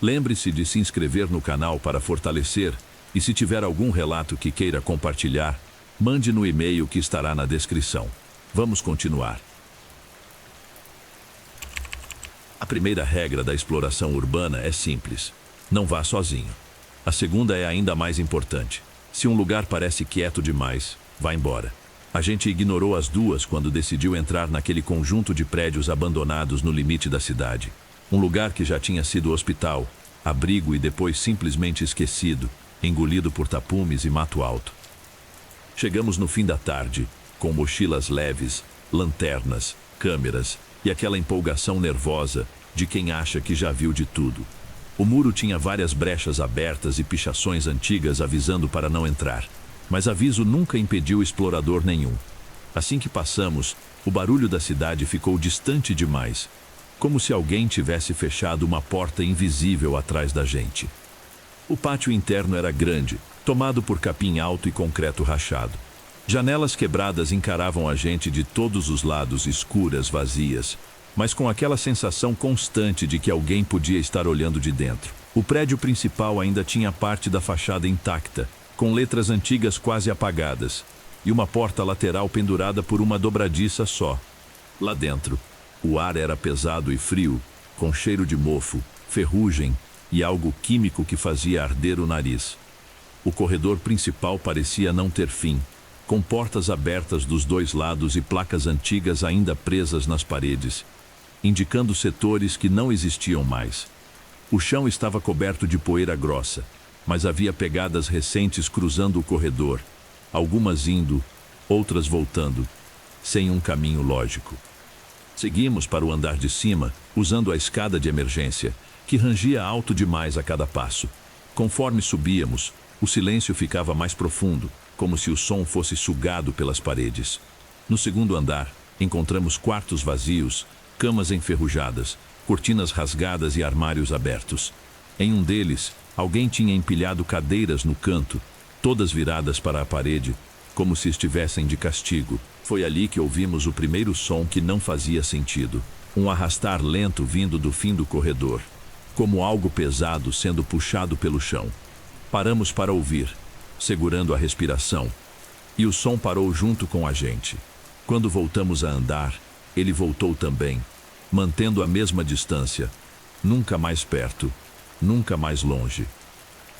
lembre-se de se inscrever no canal para fortalecer E se tiver algum relato que queira compartilhar, mande no e-mail que estará na descrição. Vamos continuar. A primeira regra da exploração urbana é simples: não vá sozinho. A segunda é ainda mais importante: se um lugar parece quieto demais, vá embora. A gente ignorou as duas quando decidiu entrar naquele conjunto de prédios abandonados no limite da cidade. Um lugar que já tinha sido hospital, abrigo e depois simplesmente esquecido, engolido por tapumes e mato alto. Chegamos no fim da tarde, com mochilas leves, lanternas, câmeras e aquela empolgação nervosa de quem acha que já viu de tudo. O muro tinha várias brechas abertas e pichações antigas avisando para não entrar, mas aviso nunca impediu explorador nenhum. Assim que passamos, o barulho da cidade ficou distante demais, como se alguém tivesse fechado uma porta invisível atrás da gente. O pátio interno era grande, tomado por capim alto e concreto rachado. Janelas quebradas encaravam a gente de todos os lados, escuras, vazias, mas com aquela sensação constante de que alguém podia estar olhando de dentro. O prédio principal ainda tinha parte da fachada intacta, com letras antigas quase apagadas, e uma porta lateral pendurada por uma dobradiça só. Lá dentro, o ar era pesado e frio, com cheiro de mofo, ferrugem e algo químico que fazia arder o nariz. O corredor principal parecia não ter fim, com portas abertas dos dois lados e placas antigas ainda presas nas paredes, indicando setores que não existiam mais. O chão estava coberto de poeira grossa, mas havia pegadas recentes cruzando o corredor, algumas indo, outras voltando, sem um caminho lógico. Seguimos para o andar de cima, usando a escada de emergência, que rangia alto demais a cada passo. Conforme subíamos, o silêncio ficava mais profundo, como se o som fosse sugado pelas paredes. No segundo andar, encontramos quartos vazios, camas enferrujadas, cortinas rasgadas e armários abertos. Em um deles, alguém tinha empilhado cadeiras no canto, todas viradas para a parede, como se estivessem de castigo. Foi ali que ouvimos o primeiro som que não fazia sentido. Um arrastar lento vindo do fim do corredor, como algo pesado sendo puxado pelo chão. Paramos para ouvir, segurando a respiração, e o som parou junto com a gente. Quando voltamos a andar, ele voltou também, mantendo a mesma distância, nunca mais perto, nunca mais longe.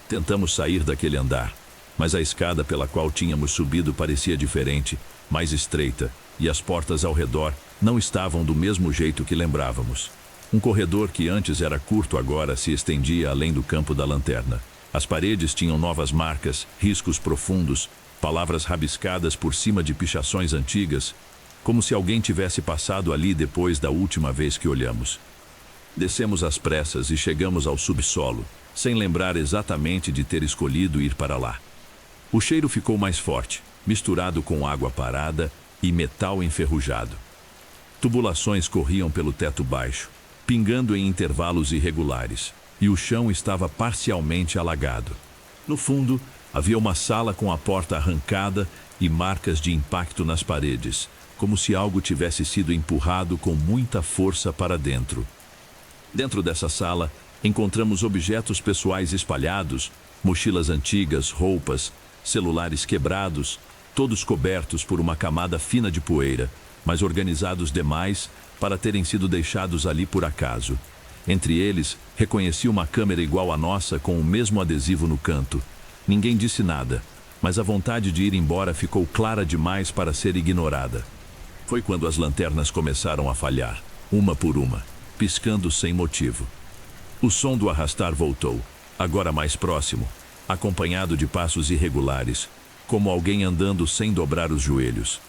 Tentamos sair daquele andar, mas a escada pela qual tínhamos subido parecia diferente, mais estreita, e as portas ao redor não estavam do mesmo jeito que lembrávamos. Um corredor que antes era curto agora se estendia além do campo da lanterna. As paredes tinham novas marcas, riscos profundos, palavras rabiscadas por cima de pichações antigas, como se alguém tivesse passado ali depois da última vez que olhamos. Descemos às pressas e chegamos ao subsolo, sem lembrar exatamente de ter escolhido ir para lá. O cheiro ficou mais forte, misturado com água parada e metal enferrujado. Tubulações corriam pelo teto baixo, pingando em intervalos irregulares, e o chão estava parcialmente alagado. No fundo, havia uma sala com a porta arrancada e marcas de impacto nas paredes, como se algo tivesse sido empurrado com muita força para dentro. Dentro dessa sala, encontramos objetos pessoais espalhados, mochilas antigas, roupas, celulares quebrados, todos cobertos por uma camada fina de poeira, mas organizados demais para terem sido deixados ali por acaso. Entre eles, reconheci uma câmera igual à nossa com o mesmo adesivo no canto. Ninguém disse nada, mas a vontade de ir embora ficou clara demais para ser ignorada. Foi quando as lanternas começaram a falhar, uma por uma, piscando sem motivo. O som do arrastar voltou, agora mais próximo, acompanhado de passos irregulares, como alguém andando sem dobrar os joelhos.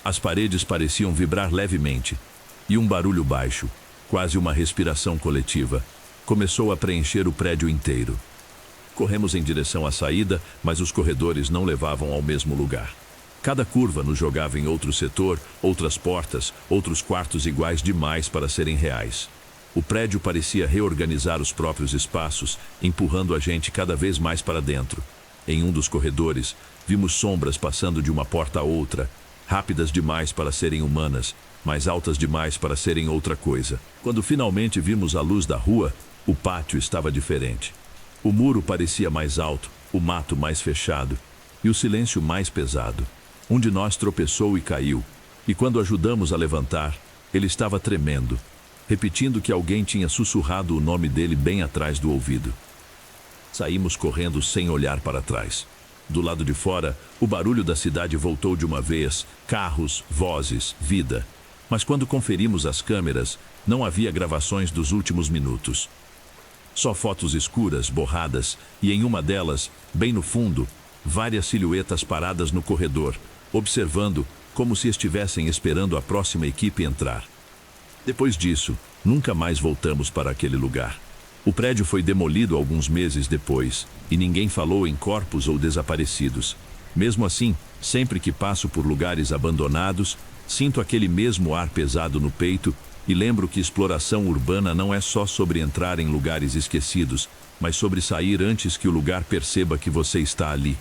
As paredes pareciam vibrar levemente, e um barulho baixo, quase uma respiração coletiva, começou a preencher o prédio inteiro. Corremos em direção à saída, mas os corredores não levavam ao mesmo lugar. Cada curva nos jogava em outro setor, outras portas, outros quartos iguais demais para serem reais. O prédio parecia reorganizar os próprios espaços, empurrando a gente cada vez mais para dentro. Em um dos corredores, vimos sombras passando de uma porta a outra, rápidas demais para serem humanas, mais altas demais para serem outra coisa. Quando finalmente vimos a luz da rua, o pátio estava diferente. O muro parecia mais alto, o mato mais fechado e o silêncio mais pesado. Um de nós tropeçou e caiu, e quando ajudamos a levantar, ele estava tremendo, repetindo que alguém tinha sussurrado o nome dele bem atrás do ouvido. Saímos correndo sem olhar para trás. Do lado de fora, o barulho da cidade voltou de uma vez, carros, vozes, vida. Mas quando conferimos as câmeras, não havia gravações dos últimos minutos. Só fotos escuras, borradas, e em uma delas, bem no fundo, várias silhuetas paradas no corredor, observando como se estivessem esperando a próxima equipe entrar. Depois disso, nunca mais voltamos para aquele lugar. O prédio foi demolido alguns meses depois, e ninguém falou em corpos ou desaparecidos. Mesmo assim, sempre que passo por lugares abandonados, sinto aquele mesmo ar pesado no peito e lembro que exploração urbana não é só sobre entrar em lugares esquecidos, mas sobre sair antes que o lugar perceba que você está ali.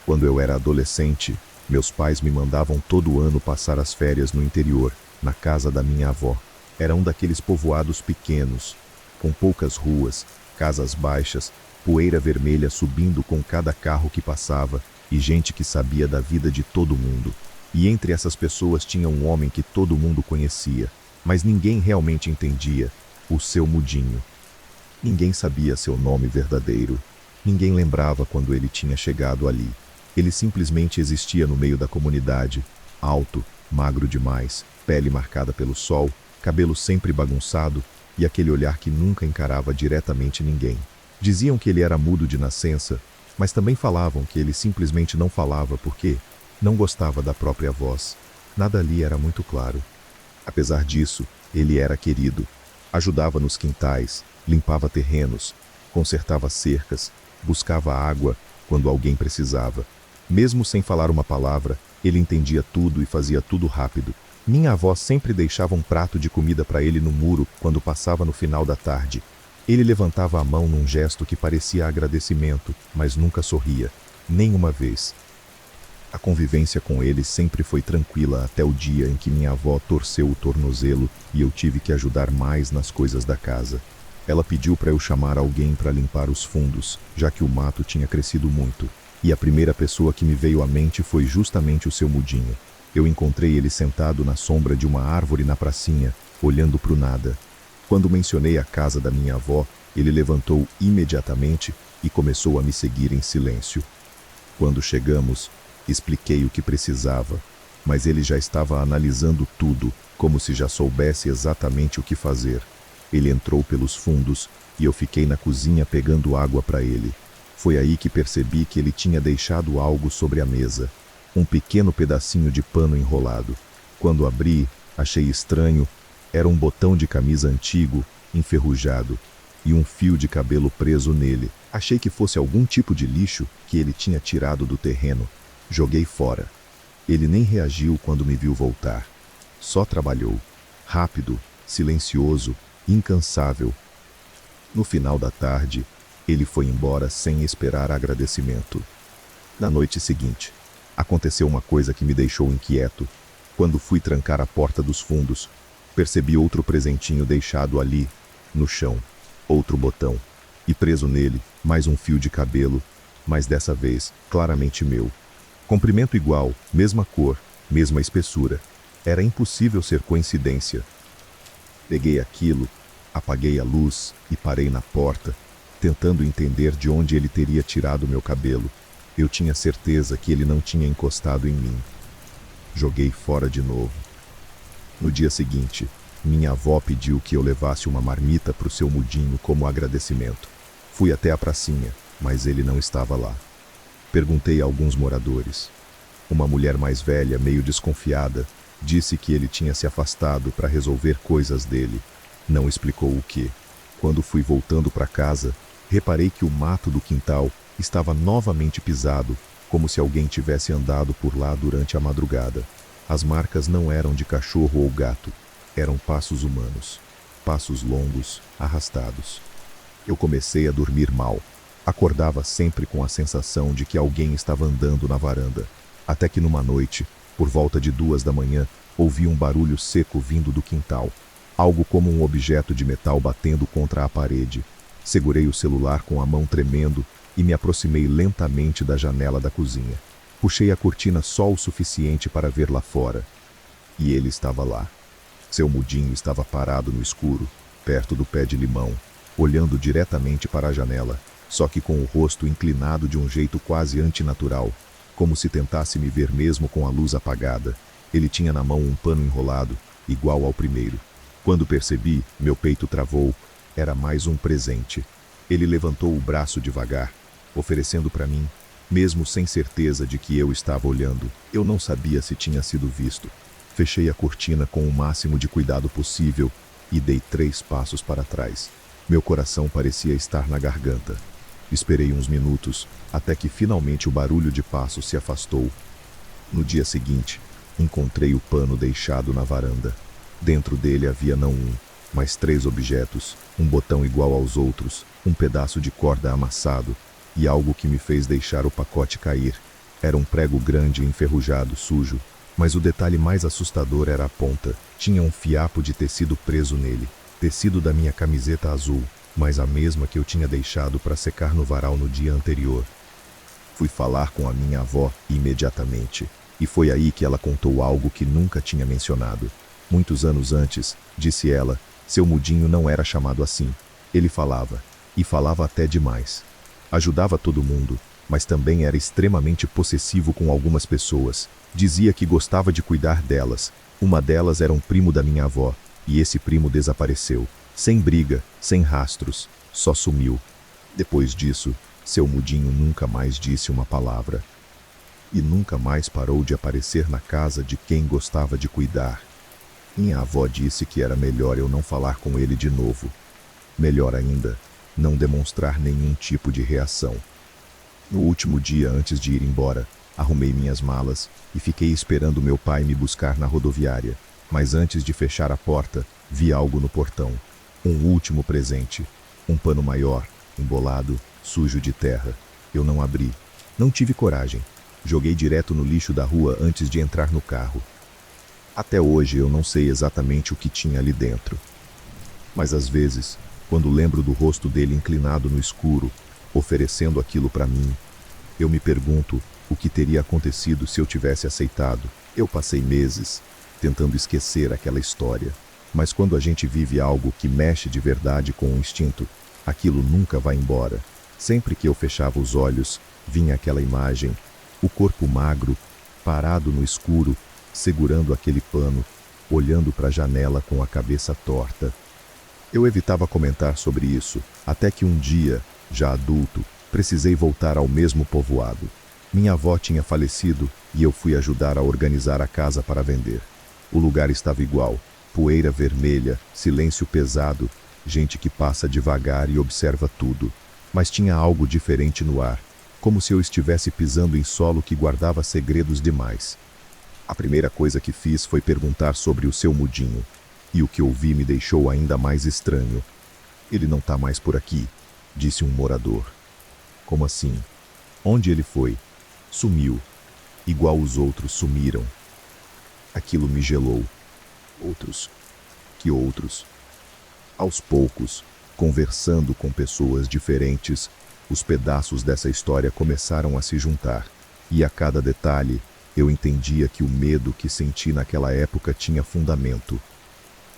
Quando eu era adolescente, meus pais me mandavam todo ano passar as férias no interior, na casa da minha avó. Era um daqueles povoados pequenos, com poucas ruas, casas baixas, poeira vermelha subindo com cada carro que passava e gente que sabia da vida de todo mundo. E entre essas pessoas tinha um homem que todo mundo conhecia, mas ninguém realmente entendia, o Seu Mudinho. Ninguém sabia seu nome verdadeiro. Ninguém lembrava quando ele tinha chegado ali. Ele simplesmente existia no meio da comunidade, alto, magro demais, pele marcada pelo sol, cabelo sempre bagunçado e aquele olhar que nunca encarava diretamente ninguém. Diziam que ele era mudo de nascença, mas também falavam que ele simplesmente não falava porque não gostava da própria voz. Nada ali era muito claro. Apesar disso, ele era querido. Ajudava nos quintais, limpava terrenos, consertava cercas, buscava água quando alguém precisava. Mesmo sem falar uma palavra, ele entendia tudo e fazia tudo rápido. Minha avó sempre deixava um prato de comida para ele no muro quando passava no final da tarde. Ele levantava a mão num gesto que parecia agradecimento, mas nunca sorria, nem uma vez. A convivência com ele sempre foi tranquila até o dia em que minha avó torceu o tornozelo e eu tive que ajudar mais nas coisas da casa. Ela pediu para eu chamar alguém para limpar os fundos, já que o mato tinha crescido muito. E a primeira pessoa que me veio à mente foi justamente o Seu Mudinho. Eu encontrei ele sentado na sombra de uma árvore na pracinha, olhando para o nada. Quando mencionei a casa da minha avó, ele levantou imediatamente e começou a me seguir em silêncio. Quando chegamos, expliquei o que precisava, mas ele já estava analisando tudo, como se já soubesse exatamente o que fazer. Ele entrou pelos fundos e eu fiquei na cozinha pegando água para ele. Foi aí que percebi que ele tinha deixado algo sobre a mesa. Um pequeno pedacinho de pano enrolado. Quando abri, achei estranho. Era um botão de camisa antigo, enferrujado, e um fio de cabelo preso nele. Achei que fosse algum tipo de lixo que ele tinha tirado do terreno. Joguei fora. Ele nem reagiu quando me viu voltar. Só trabalhou. Rápido, silencioso, incansável. No final da tarde, ele foi embora sem esperar agradecimento. Na noite seguinte, aconteceu uma coisa que me deixou inquieto. Quando fui trancar a porta dos fundos, percebi outro presentinho deixado ali, no chão. Outro botão. E preso nele, mais um fio de cabelo, mas dessa vez, claramente meu. Comprimento igual, mesma cor, mesma espessura. Era impossível ser coincidência. Peguei aquilo, apaguei a luz e parei na porta, tentando entender de onde ele teria tirado meu cabelo. Eu tinha certeza que ele não tinha encostado em mim. Joguei fora de novo. No dia seguinte, minha avó pediu que eu levasse uma marmita para o Seu Mudinho como agradecimento. Fui até a pracinha, mas ele não estava lá. Perguntei a alguns moradores. Uma mulher mais velha, meio desconfiada, disse que ele tinha se afastado para resolver coisas dele. Não explicou o quê. Quando fui voltando para casa, reparei que o mato do quintal estava novamente pisado, como se alguém tivesse andado por lá durante a madrugada. As marcas não eram de cachorro ou gato, eram passos humanos. Passos longos, arrastados. Eu comecei a dormir mal. Acordava sempre com a sensação de que alguém estava andando na varanda. Até que numa noite, por volta de 2 da manhã, ouvi um barulho seco vindo do quintal. algo como um objeto de metal batendo contra a parede. Segurei o celular com a mão tremendo e me aproximei lentamente da janela da cozinha. Puxei a cortina só o suficiente para ver lá fora. E ele estava lá. Seu mudinho estava parado no escuro, perto do pé de limão, olhando diretamente para a janela, só que com o rosto inclinado de um jeito quase antinatural, como se tentasse me ver mesmo com a luz apagada. Ele tinha na mão um pano enrolado, igual ao primeiro. Quando percebi, meu peito travou. Era mais um presente. Ele levantou o braço devagar, oferecendo para mim, mesmo sem certeza de que eu estava olhando. Eu não sabia se tinha sido visto. Fechei a cortina com o máximo de cuidado possível e dei 3 passos para trás. Meu coração parecia estar na garganta. Esperei uns minutos, até que finalmente o barulho de passos se afastou. No dia seguinte, encontrei o pano deixado na varanda. Dentro dele havia não um, mas 3 objetos, um botão igual aos outros, um pedaço de corda amassado e algo que me fez deixar o pacote cair. Era um prego grande, enferrujado, sujo, mas o detalhe mais assustador era a ponta. Tinha um fiapo de tecido preso nele, tecido da minha camiseta azul, mas a mesma que eu tinha deixado para secar no varal no dia anterior. Fui falar com a minha avó imediatamente, e foi aí que ela contou algo que nunca tinha mencionado. Muitos anos antes, disse ela, seu mudinho não era chamado assim. Ele falava, e falava até demais. Ajudava todo mundo, mas também era extremamente possessivo com algumas pessoas. Dizia que gostava de cuidar delas. Uma delas era um primo da minha avó, e esse primo desapareceu. Sem briga, sem rastros, só sumiu. Depois disso, seu mudinho nunca mais disse uma palavra. E nunca mais parou de aparecer na casa de quem gostava de cuidar. Minha avó disse que era melhor eu não falar com ele de novo. Melhor ainda, não demonstrar nenhum tipo de reação. No último dia antes de ir embora, arrumei minhas malas e fiquei esperando meu pai me buscar na rodoviária. Mas antes de fechar a porta, vi algo no portão. Um último presente. Um pano maior, embolado, sujo de terra. Eu não abri. Não tive coragem. Joguei direto no lixo da rua antes de entrar no carro. Até hoje eu não sei exatamente o que tinha ali dentro. Mas às vezes, quando lembro do rosto dele inclinado no escuro, oferecendo aquilo para mim, eu me pergunto o que teria acontecido se eu tivesse aceitado. Eu passei meses tentando esquecer aquela história. Mas quando a gente vive algo que mexe de verdade com o instinto, aquilo nunca vai embora. Sempre que eu fechava os olhos, vinha aquela imagem, o corpo magro, parado no escuro, segurando aquele pano, olhando para a janela com a cabeça torta. Eu evitava comentar sobre isso, até que um dia, já adulto, precisei voltar ao mesmo povoado. Minha avó tinha falecido e eu fui ajudar a organizar a casa para vender. O lugar estava igual, poeira vermelha, silêncio pesado, gente que passa devagar e observa tudo. Mas tinha algo diferente no ar, como se eu estivesse pisando em solo que guardava segredos demais. A primeira coisa que fiz foi perguntar sobre o seu mudinho, e o que ouvi me deixou ainda mais estranho. Ele não está mais por aqui, disse um morador. Como assim? Onde ele foi? Sumiu, igual os outros sumiram. Aquilo me gelou. Outros? Que outros? Aos poucos, conversando com pessoas diferentes, os pedaços dessa história começaram a se juntar, e a cada detalhe, eu entendia que o medo que senti naquela época tinha fundamento.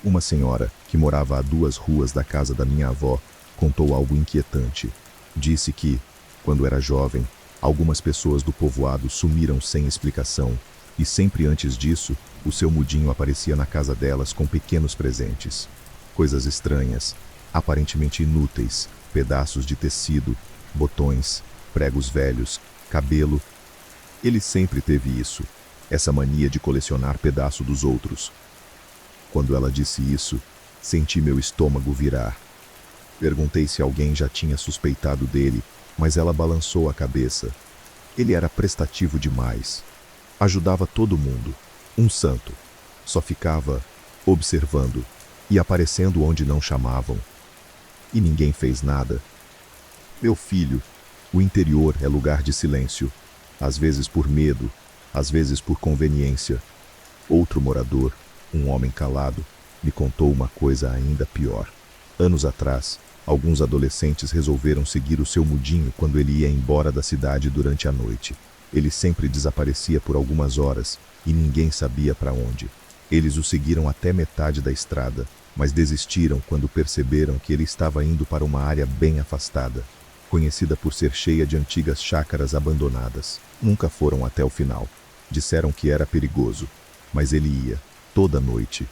Uma senhora, que morava a 2 ruas da casa da minha avó, contou algo inquietante. Disse que, quando era jovem, algumas pessoas do povoado sumiram sem explicação, e sempre antes disso, o seu mudinho aparecia na casa delas com pequenos presentes. Coisas estranhas, aparentemente inúteis, pedaços de tecido, botões, pregos velhos, cabelo. Ele sempre teve isso, essa mania de colecionar pedaços dos outros. Quando ela disse isso, senti meu estômago virar. Perguntei se alguém já tinha suspeitado dele, mas ela balançou a cabeça. Ele era prestativo demais. Ajudava todo mundo. Um santo. Só ficava observando e aparecendo onde não chamavam. E ninguém fez nada. Meu filho, o interior é lugar de silêncio. Às vezes por medo, às vezes por conveniência. Outro morador, um homem calado, me contou uma coisa ainda pior. Anos atrás, alguns adolescentes resolveram seguir o seu mudinho quando ele ia embora da cidade durante a noite. Ele sempre desaparecia por algumas horas e ninguém sabia para onde. Eles o seguiram até metade da estrada, mas desistiram quando perceberam que ele estava indo para uma área bem afastada, conhecida por ser cheia de antigas chácaras abandonadas. Nunca foram até o final. Disseram que era perigoso, mas ele ia, toda noite.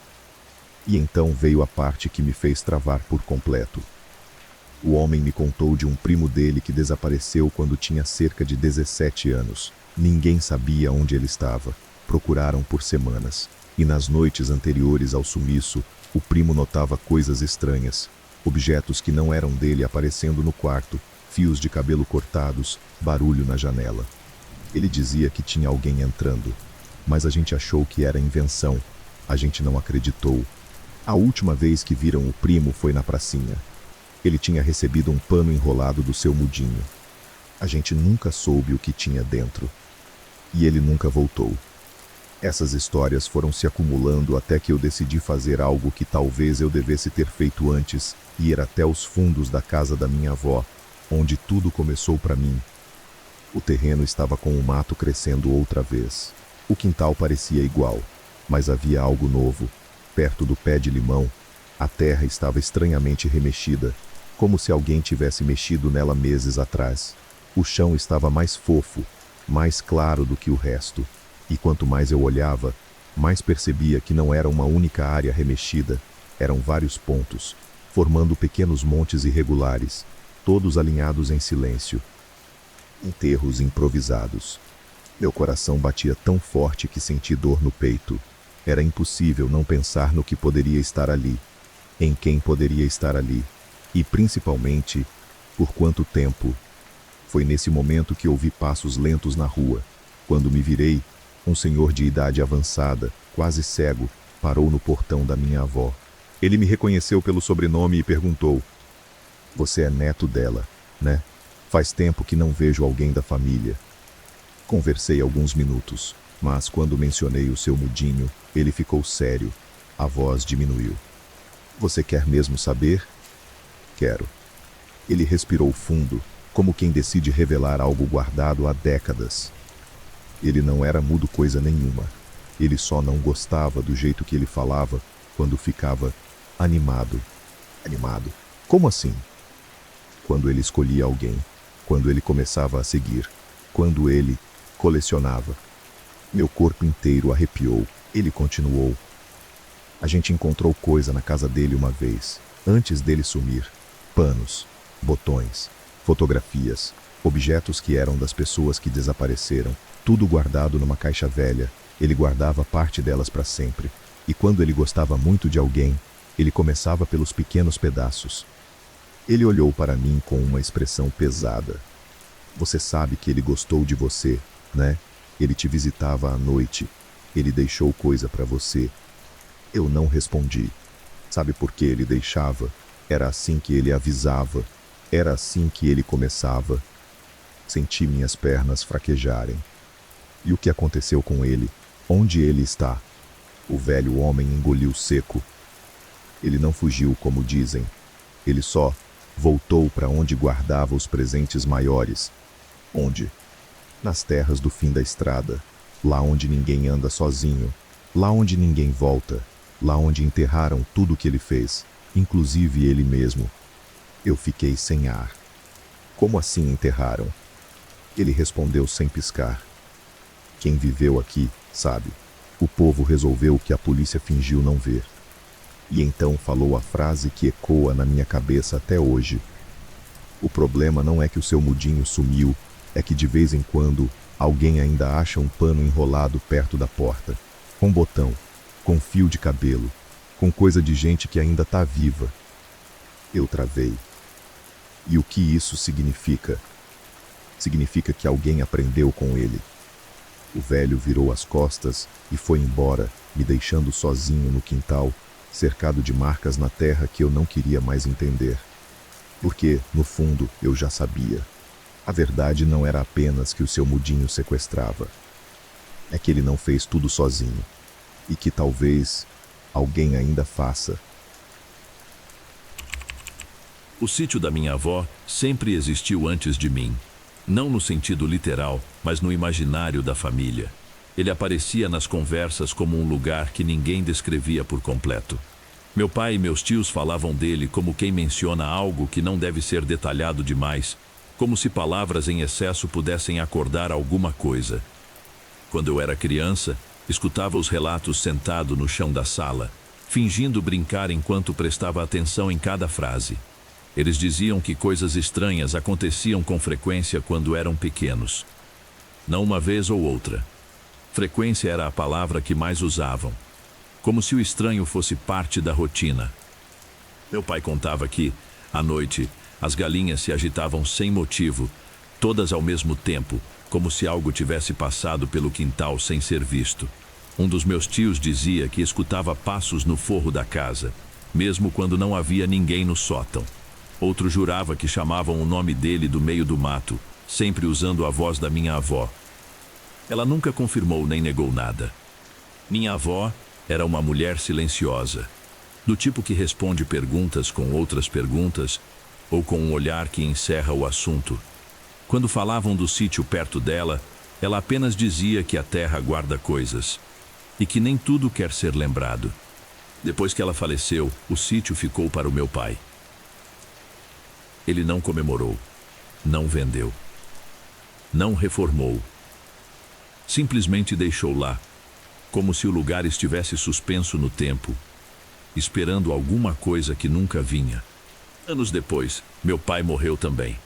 E então veio a parte que me fez travar por completo. O homem me contou de um primo dele que desapareceu quando tinha cerca de 17 anos. Ninguém sabia onde ele estava. Procuraram por semanas. E nas noites anteriores ao sumiço, o primo notava coisas estranhas. Objetos que não eram dele aparecendo no quarto, fios de cabelo cortados, barulho na janela. Ele dizia que tinha alguém entrando, mas a gente achou que era invenção. A gente não acreditou. A última vez que viram o primo foi na pracinha. Ele tinha recebido um pano enrolado do seu mudinho. A gente nunca soube o que tinha dentro. E ele nunca voltou. Essas histórias foram se acumulando até que eu decidi fazer algo que talvez eu devesse ter feito antes, ir até os fundos da casa da minha avó, onde tudo começou para mim. O terreno estava com o mato crescendo outra vez. O quintal parecia igual, mas havia algo novo. Perto do pé de limão, a terra estava estranhamente remexida, como se alguém tivesse mexido nela meses atrás. O chão estava mais fofo, mais claro do que o resto, e quanto mais eu olhava, mais percebia que não era uma única área remexida, eram vários pontos, formando pequenos montes irregulares, todos alinhados em silêncio. Enterros improvisados. Meu coração batia tão forte que senti dor no peito. Era impossível não pensar no que poderia estar ali, em quem poderia estar ali, e principalmente, por quanto tempo. Foi nesse momento que ouvi passos lentos na rua. Quando me virei, um senhor de idade avançada, quase cego, parou no portão da minha avó. Ele me reconheceu pelo sobrenome e perguntou: "Você é neto dela, né? Faz tempo que não vejo alguém da família." Conversei alguns minutos, mas quando mencionei o seu mudinho, ele ficou sério. A voz diminuiu. "Você quer mesmo saber?" "Quero." Ele respirou fundo, como quem decide revelar algo guardado há décadas. Ele não era mudo coisa nenhuma. Ele só não gostava do jeito que ele falava quando ficava animado. Animado? Como assim? Quando ele escolhia alguém, quando ele começava a seguir, quando ele colecionava. Meu corpo inteiro arrepiou. Ele continuou. "A gente encontrou coisa na casa dele uma vez, antes dele sumir. Panos, botões, fotografias, objetos que eram das pessoas que desapareceram, tudo guardado numa caixa velha. Ele guardava parte delas para sempre. E quando ele gostava muito de alguém, ele começava pelos pequenos pedaços." Ele olhou para mim com uma expressão pesada. "Você sabe que ele gostou de você, né? Ele te visitava à noite. Ele deixou coisa para você." Eu não respondi. Sabe por que ele deixava? Era assim que ele avisava. Era assim que ele começava. Senti minhas pernas fraquejarem. E o que aconteceu com ele? Onde ele está? O velho homem engoliu seco. Ele não fugiu, como dizem. Ele só voltou para onde guardava os presentes maiores. Onde? Nas terras do fim da estrada. Lá onde ninguém anda sozinho. Lá onde ninguém volta. Lá onde enterraram tudo o que ele fez, inclusive ele mesmo. Eu fiquei sem ar. "Como assim enterraram?" Ele respondeu sem piscar. "Quem viveu aqui, sabe. O povo resolveu o que a polícia fingiu não ver." E então falou a frase que ecoa na minha cabeça até hoje. "O problema não é que o seu mudinho sumiu, é que de vez em quando alguém ainda acha um pano enrolado perto da porta, com botão, com fio de cabelo, com coisa de gente que ainda está viva." Eu travei. E o que isso significa? Significa que alguém aprendeu com ele. O velho virou as costas e foi embora, me deixando sozinho no quintal, cercado de marcas na terra que eu não queria mais entender. Porque, no fundo, eu já sabia. A verdade não era apenas que o seu mudinho sequestrava. É que ele não fez tudo sozinho. E que talvez alguém ainda faça. O sítio da minha avó sempre existiu antes de mim. Não no sentido literal, mas no imaginário da família. Ele aparecia nas conversas como um lugar que ninguém descrevia por completo. Meu pai e meus tios falavam dele como quem menciona algo que não deve ser detalhado demais, como se palavras em excesso pudessem acordar alguma coisa. Quando eu era criança, escutava os relatos sentado no chão da sala, fingindo brincar enquanto prestava atenção em cada frase. Eles diziam que coisas estranhas aconteciam com frequência quando eram pequenos. Não uma vez ou outra. Frequência era a palavra que mais usavam, como se o estranho fosse parte da rotina. Meu pai contava que, à noite, as galinhas se agitavam sem motivo, todas ao mesmo tempo, como se algo tivesse passado pelo quintal sem ser visto. Um dos meus tios dizia que escutava passos no forro da casa, mesmo quando não havia ninguém no sótão. Outro jurava que chamavam o nome dele do meio do mato, sempre usando a voz da minha avó. Ela nunca confirmou nem negou nada. Minha avó era uma mulher silenciosa, do tipo que responde perguntas com outras perguntas, ou com um olhar que encerra o assunto. Quando falavam do sítio perto dela, ela apenas dizia que a terra guarda coisas, e que nem tudo quer ser lembrado. Depois que ela faleceu, o sítio ficou para o meu pai. Ele não comemorou, não vendeu, não reformou. Simplesmente deixou lá, como se o lugar estivesse suspenso no tempo, esperando alguma coisa que nunca vinha. Anos depois, meu pai morreu também.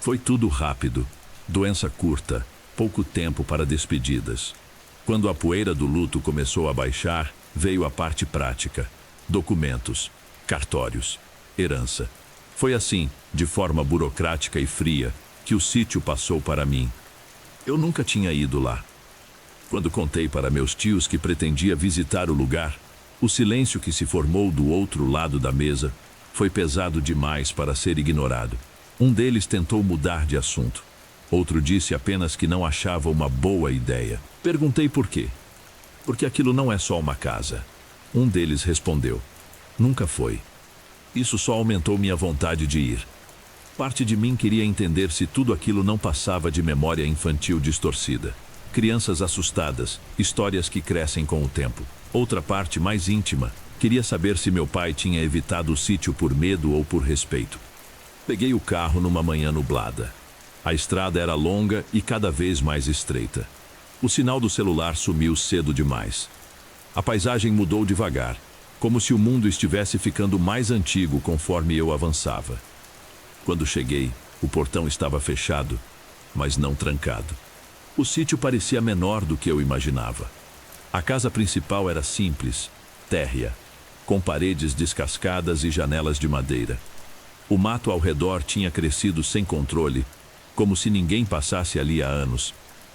Foi tudo rápido, doença curta, pouco tempo para despedidas. Quando a poeira do luto começou a baixar, veio a parte prática: documentos, cartórios, herança. Foi assim, de forma burocrática e fria, que o sítio passou para mim. Eu nunca tinha ido lá. Quando contei para meus tios que pretendia visitar o lugar, o silêncio que se formou do outro lado da mesa foi pesado demais para ser ignorado. Um deles tentou mudar de assunto. Outro disse apenas que não achava uma boa ideia. Perguntei por quê. Porque aquilo não é só uma casa. Um deles respondeu: nunca foi. Isso só aumentou minha vontade de ir. Parte de mim queria entender se tudo aquilo não passava de memória infantil distorcida. Crianças assustadas, histórias que crescem com o tempo. Outra parte, mais íntima, queria saber se meu pai tinha evitado o sítio por medo ou por respeito. Peguei o carro numa manhã nublada. A estrada era longa e cada vez mais estreita. O sinal do celular sumiu cedo demais. A paisagem mudou devagar, como se o mundo estivesse ficando mais antigo conforme eu avançava. Quando cheguei, o portão estava fechado, mas não trancado. O sítio parecia menor do que eu imaginava. A casa principal era simples, térrea, com paredes descascadas e janelas de madeira. O mato ao redor tinha crescido sem controle, como se ninguém passasse ali há anos.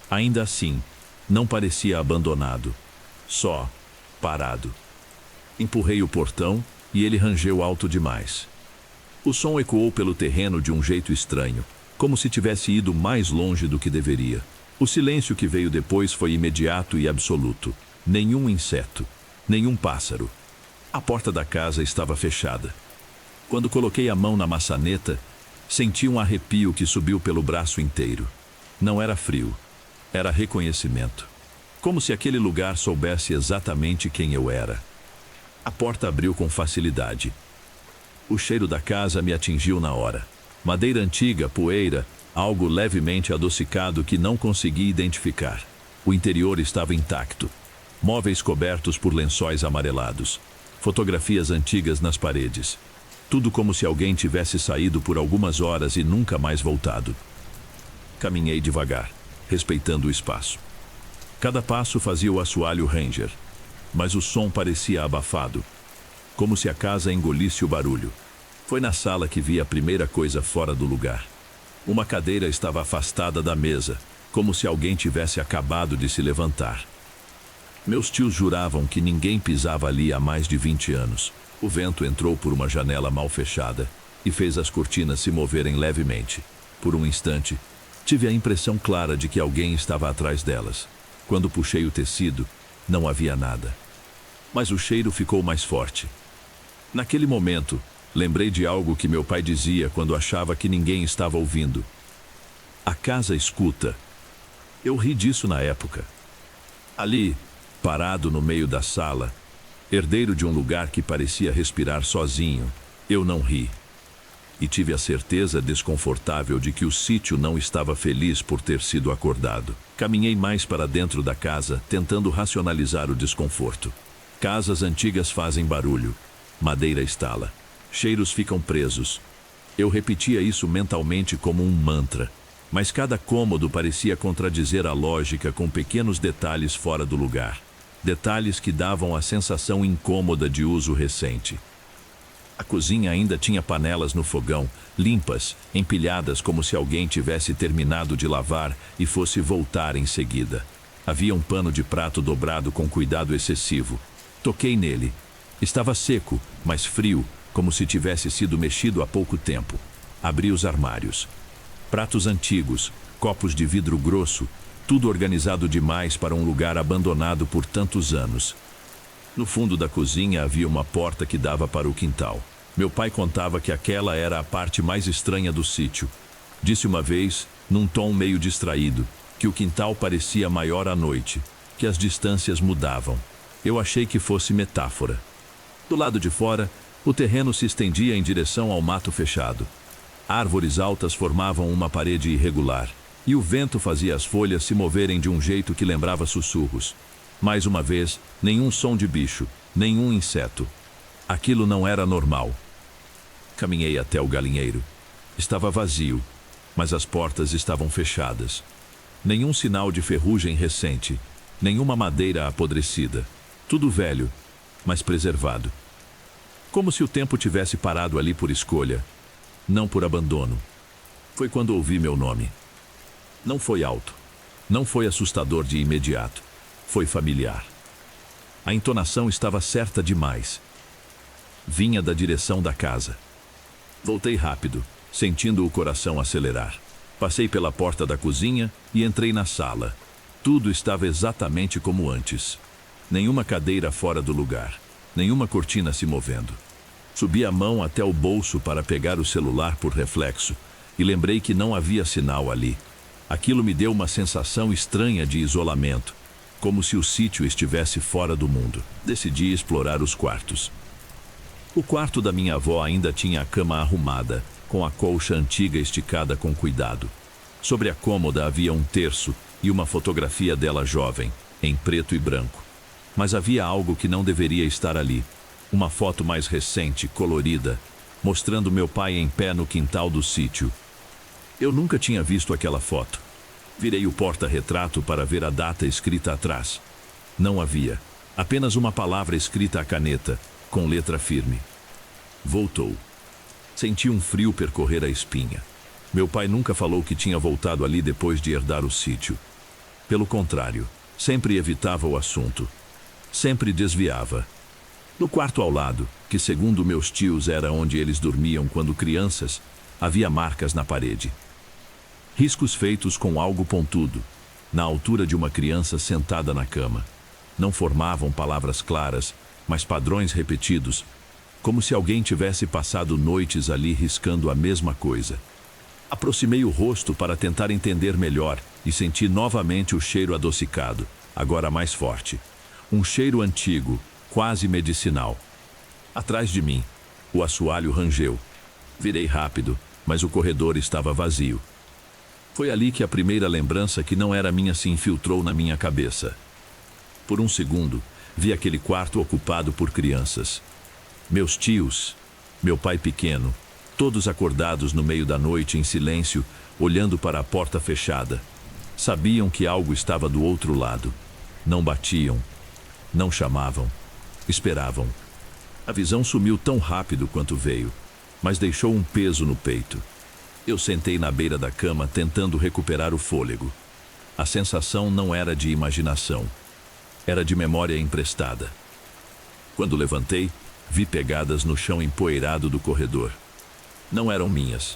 Ainda assim, não parecia abandonado, só parado. Empurrei o portão e ele rangeu alto demais. O som ecoou pelo terreno de um jeito estranho, como se tivesse ido mais longe do que deveria. O silêncio que veio depois foi imediato e absoluto. Nenhum inseto, nenhum pássaro. A porta da casa estava fechada. Quando coloquei a mão na maçaneta, senti um arrepio que subiu pelo braço inteiro. Não era frio, era reconhecimento. Como se aquele lugar soubesse exatamente quem eu era. A porta abriu com facilidade. O cheiro da casa me atingiu na hora. Madeira antiga, poeira, algo levemente adocicado que não consegui identificar. O interior estava intacto. Móveis cobertos por lençóis amarelados. Fotografias antigas nas paredes. Tudo como se alguém tivesse saído por algumas horas e nunca mais voltado. Caminhei devagar, respeitando o espaço. Cada passo fazia o assoalho ranger, mas o som parecia abafado, como se a casa engolisse o barulho. Foi na sala que vi a primeira coisa fora do lugar. Uma cadeira estava afastada da mesa, como se alguém tivesse acabado de se levantar. Meus tios juravam que ninguém pisava ali há mais de 20 anos. O vento entrou por uma janela mal fechada e fez as cortinas se moverem levemente. Por um instante, tive a impressão clara de que alguém estava atrás delas. Quando puxei o tecido, não havia nada. mas o cheiro ficou mais forte. Naquele momento, lembrei de algo que meu pai dizia quando achava que ninguém estava ouvindo. A casa escuta. Eu ri disso na época. Ali, parado no meio da sala, herdeiro de um lugar que parecia respirar sozinho, eu não ri. E tive a certeza desconfortável de que o sítio não estava feliz por ter sido acordado. Caminhei mais para dentro da casa, tentando racionalizar o desconforto. Casas antigas fazem barulho. Madeira estala. Cheiros ficam presos. Eu repetia isso mentalmente como um mantra. Mas cada cômodo parecia contradizer a lógica com pequenos detalhes fora do lugar. Detalhes que davam a sensação incômoda de uso recente. A cozinha ainda tinha panelas no fogão, limpas, empilhadas como se alguém tivesse terminado de lavar e fosse voltar em seguida. Havia um pano de prato dobrado com cuidado excessivo. Toquei nele. Estava seco, mas frio, como se tivesse sido mexido há pouco tempo. Abri os armários. Pratos antigos, copos de vidro grosso, tudo organizado demais para um lugar abandonado por tantos anos. No fundo da cozinha havia uma porta que dava para o quintal. Meu pai contava que aquela era a parte mais estranha do sítio. Disse uma vez, num tom meio distraído, que o quintal parecia maior à noite, que as distâncias mudavam. Eu achei que fosse metáfora. Do lado de fora, o terreno se estendia em direção ao mato fechado. Árvores altas formavam uma parede irregular, e o vento fazia as folhas se moverem de um jeito que lembrava sussurros. Mais uma vez, nenhum som de bicho, nenhum inseto. Aquilo não era normal. Caminhei até o galinheiro. Estava vazio, mas as portas estavam fechadas. Nenhum sinal de ferrugem recente, nenhuma madeira apodrecida. Tudo velho, mas preservado. Como se o tempo tivesse parado ali por escolha, não por abandono. Foi quando ouvi meu nome. Não foi alto, não foi assustador de imediato. Foi familiar. A entonação estava certa demais. Vinha da direção da casa. Voltei rápido, sentindo o coração acelerar. Passei pela porta da cozinha e entrei na sala. Tudo estava exatamente como antes. Nenhuma cadeira fora do lugar, nenhuma cortina se movendo. Subi a mão até o bolso para pegar o celular por reflexo e lembrei que não havia sinal ali. Aquilo me deu uma sensação estranha de isolamento, como se o sítio estivesse fora do mundo. Decidi explorar os quartos. O quarto da minha avó ainda tinha a cama arrumada, com a colcha antiga esticada com cuidado. Sobre a cômoda havia um terço e uma fotografia dela jovem, em preto e branco. Mas havia algo que não deveria estar ali. Uma foto mais recente, colorida, mostrando meu pai em pé no quintal do sítio. Eu nunca tinha visto aquela foto. Virei o porta-retrato para ver a data escrita atrás. Não havia. Apenas uma palavra escrita à caneta, com letra firme. Voltou. Senti um frio percorrer a espinha. Meu pai nunca falou que tinha voltado ali depois de herdar o sítio. Pelo contrário, sempre evitava o assunto. Sempre desviava. No quarto ao lado, que segundo meus tios era onde eles dormiam quando crianças, havia marcas na parede. Riscos feitos com algo pontudo, na altura de uma criança sentada na cama. Não formavam palavras claras, mas padrões repetidos, como se alguém tivesse passado noites ali riscando a mesma coisa. Aproximei o rosto para tentar entender melhor e senti novamente o cheiro adocicado, agora mais forte. Um cheiro antigo, quase medicinal. Atrás de mim, o assoalho rangeu. Virei rápido, mas o corredor estava vazio. Foi ali que a primeira lembrança que não era minha se infiltrou na minha cabeça. Por um segundo, vi aquele quarto ocupado por crianças. Meus tios, meu pai pequeno, todos acordados no meio da noite em silêncio, olhando para a porta fechada. Sabiam que algo estava do outro lado. Não batiam, não chamavam, esperavam. A visão sumiu tão rápido quanto veio, mas deixou um peso no peito. Eu sentei na beira da cama tentando recuperar o fôlego. A sensação não era de imaginação. Era de memória emprestada. Quando levantei, vi pegadas no chão empoeirado do corredor. Não eram minhas.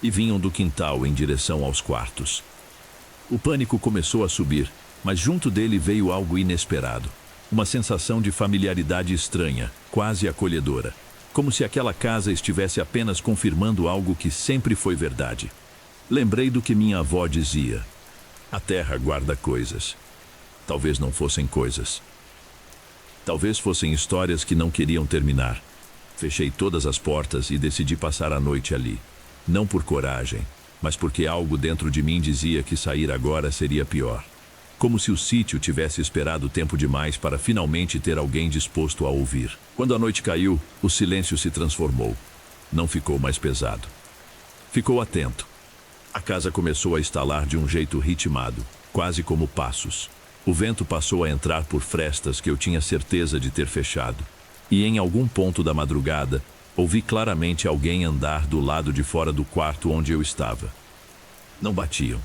E vinham do quintal em direção aos quartos. O pânico começou a subir, mas junto dele veio algo inesperado. Uma sensação de familiaridade estranha, quase acolhedora. Como se aquela casa estivesse apenas confirmando algo que sempre foi verdade. Lembrei do que minha avó dizia. A terra guarda coisas. Talvez não fossem coisas. Talvez fossem histórias que não queriam terminar. Fechei todas as portas e decidi passar a noite ali. Não por coragem, mas porque algo dentro de mim dizia que sair agora seria pior. Como se o sítio tivesse esperado tempo demais para finalmente ter alguém disposto a ouvir. Quando a noite caiu, o silêncio se transformou. Não ficou mais pesado. Ficou atento. A casa começou a estalar de um jeito ritmado, quase como passos. O vento passou a entrar por frestas que eu tinha certeza de ter fechado. E em algum ponto da madrugada, ouvi claramente alguém andar do lado de fora do quarto onde eu estava. Não batiam.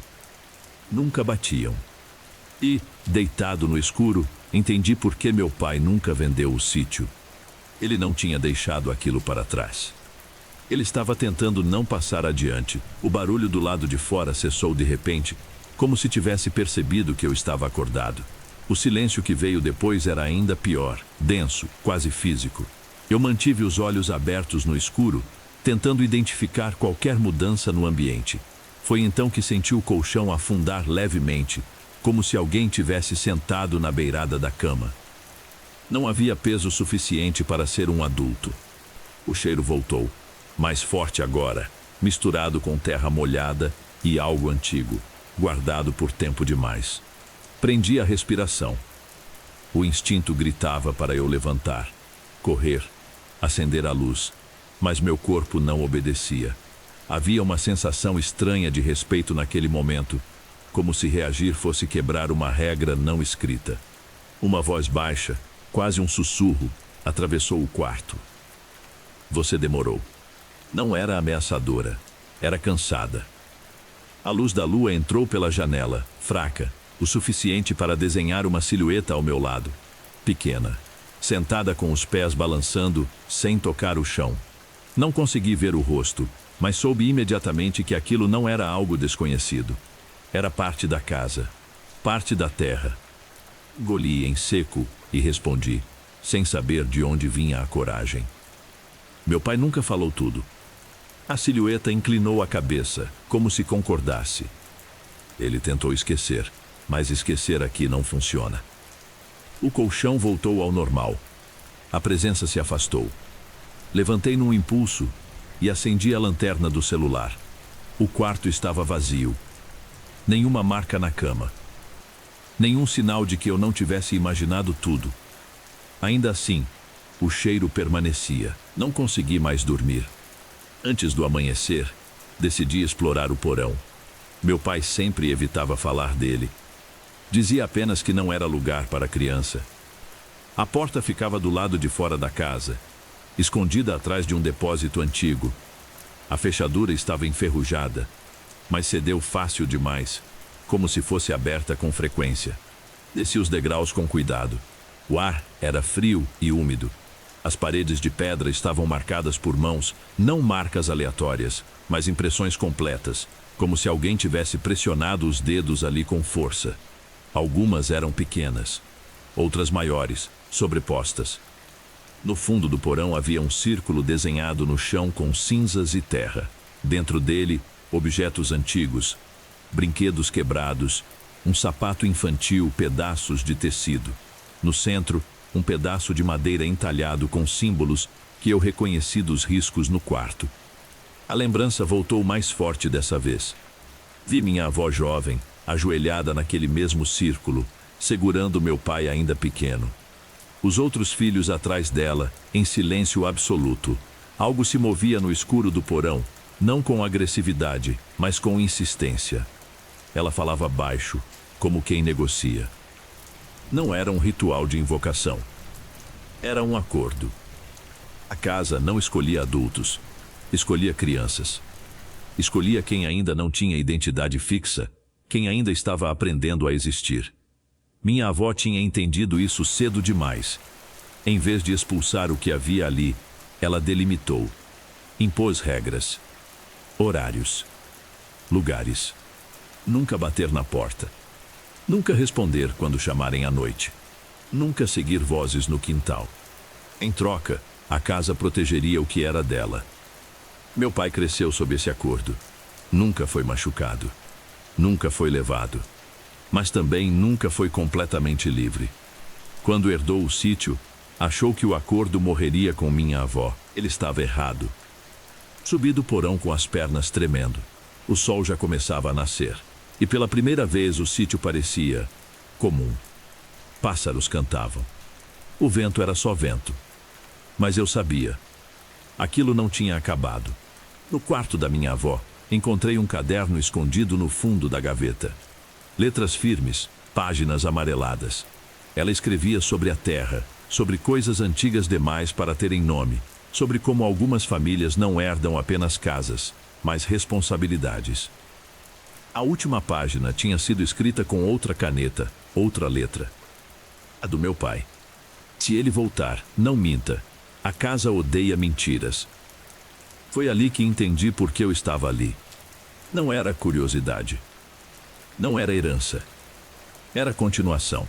Nunca batiam. E, deitado no escuro, entendi por que meu pai nunca vendeu o sítio. Ele não tinha deixado aquilo para trás. Ele estava tentando não passar adiante. O barulho do lado de fora cessou de repente, como se tivesse percebido que eu estava acordado. O silêncio que veio depois era ainda pior, denso, quase físico. Eu mantive os olhos abertos no escuro, tentando identificar qualquer mudança no ambiente. Foi então que senti o colchão afundar levemente, como se alguém tivesse sentado na beirada da cama. Não havia peso suficiente para ser um adulto. O cheiro voltou, mais forte agora, misturado com terra molhada e algo antigo, guardado por tempo demais. Prendi a respiração. O instinto gritava para eu levantar, correr, acender a luz, mas meu corpo não obedecia. Havia uma sensação estranha de respeito naquele momento, como se reagir fosse quebrar uma regra não escrita. Uma voz baixa, quase um sussurro, atravessou o quarto. Você demorou. Não era ameaçadora, era cansada. A luz da lua entrou pela janela, fraca, o suficiente para desenhar uma silhueta ao meu lado. Pequena, sentada com os pés balançando, sem tocar o chão. Não consegui ver o rosto, mas soube imediatamente que aquilo não era algo desconhecido. Era parte da casa, parte da terra. Engoli em seco e respondi, sem saber de onde vinha a coragem. Meu pai nunca falou tudo. A silhueta inclinou a cabeça, como se concordasse. Ele tentou esquecer, mas esquecer aqui não funciona. O colchão voltou ao normal. A presença se afastou. Levantei num impulso e acendi a lanterna do celular. O quarto estava vazio. Nenhuma marca na cama. Nenhum sinal de que eu não tivesse imaginado tudo. Ainda assim, o cheiro permanecia. Não consegui mais dormir. Antes do amanhecer, decidi explorar o porão. Meu pai sempre evitava falar dele. Dizia apenas que não era lugar para criança. A porta ficava do lado de fora da casa, escondida atrás de um depósito antigo. A fechadura estava enferrujada, mas cedeu fácil demais, como se fosse aberta com frequência. Desci os degraus com cuidado. O ar era frio e úmido. As paredes de pedra estavam marcadas por mãos, não marcas aleatórias, mas impressões completas, como se alguém tivesse pressionado os dedos ali com força. Algumas eram pequenas, outras maiores, sobrepostas. No fundo do porão havia um círculo desenhado no chão com cinzas e terra. Dentro dele, objetos antigos, brinquedos quebrados, um sapato infantil, pedaços de tecido. No centro, um pedaço de madeira entalhado com símbolos que eu reconheci dos riscos no quarto. A lembrança voltou mais forte dessa vez. Vi minha avó jovem, ajoelhada naquele mesmo círculo, segurando meu pai ainda pequeno. Os outros filhos atrás dela, em silêncio absoluto. Algo se movia no escuro do porão, não com agressividade, mas com insistência. Ela falava baixo, como quem negocia. Não era um ritual de invocação. Era um acordo. A casa não escolhia adultos, escolhia crianças. Escolhia quem ainda não tinha identidade fixa, quem ainda estava aprendendo a existir. Minha avó tinha entendido isso cedo demais. Em vez de expulsar o que havia ali, ela delimitou. Impôs regras, horários, lugares. Nunca bater na porta. Nunca responder quando chamarem à noite. Nunca seguir vozes no quintal. Em troca, a casa protegeria o que era dela. Meu pai cresceu sob esse acordo. Nunca foi machucado. Nunca foi levado. Mas também nunca foi completamente livre. Quando herdou o sítio, achou que o acordo morreria com minha avó. Ele estava errado. Subi do porão com as pernas tremendo. O sol já começava a nascer. E pela primeira vez o sítio parecia comum. Pássaros cantavam. O vento era só vento. Mas eu sabia. Aquilo não tinha acabado. No quarto da minha avó, encontrei um caderno escondido no fundo da gaveta. Letras firmes, páginas amareladas. Ela escrevia sobre a terra, sobre coisas antigas demais para terem nome, sobre como algumas famílias não herdam apenas casas, mas responsabilidades. A última página tinha sido escrita com outra caneta, outra letra. A do meu pai. Se ele voltar, não minta. A casa odeia mentiras. Foi ali que entendi por que eu estava ali. Não era curiosidade. Não era herança. Era continuação.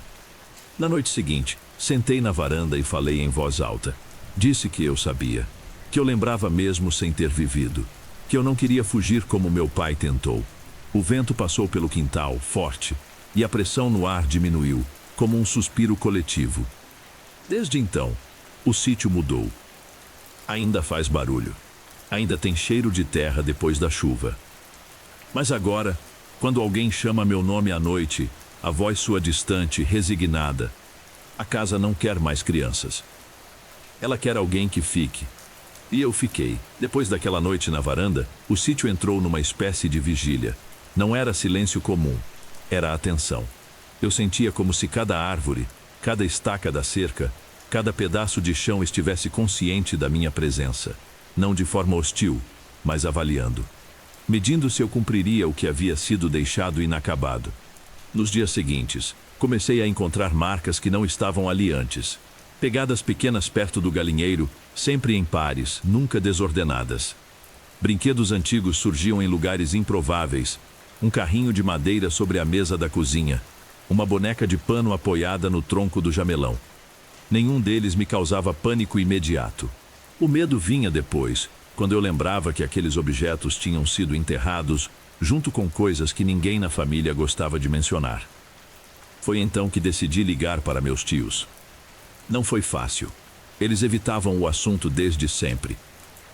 Na noite seguinte, sentei na varanda e falei em voz alta. Disse que eu sabia. Que eu lembrava mesmo sem ter vivido. Que eu não queria fugir como meu pai tentou. O vento passou pelo quintal, forte, e a pressão no ar diminuiu, como um suspiro coletivo. Desde então, o sítio mudou. Ainda faz barulho. Ainda tem cheiro de terra depois da chuva. Mas agora, quando alguém chama meu nome à noite, a voz soa distante, resignada. A casa não quer mais crianças. Ela quer alguém que fique. E eu fiquei. Depois daquela noite na varanda, o sítio entrou numa espécie de vigília. Não era silêncio comum, era atenção. Eu sentia como se cada árvore, cada estaca da cerca, cada pedaço de chão estivesse consciente da minha presença. Não de forma hostil, mas avaliando. Medindo se eu cumpriria o que havia sido deixado inacabado. Nos dias seguintes, comecei a encontrar marcas que não estavam ali antes. Pegadas pequenas perto do galinheiro, sempre em pares, nunca desordenadas. Brinquedos antigos surgiam em lugares improváveis. Um carrinho de madeira sobre a mesa da cozinha. Uma boneca de pano apoiada no tronco do jamelão. Nenhum deles me causava pânico imediato. O medo vinha depois, quando eu lembrava que aqueles objetos tinham sido enterrados, junto com coisas que ninguém na família gostava de mencionar. Foi então que decidi ligar para meus tios. Não foi fácil. Eles evitavam o assunto desde sempre.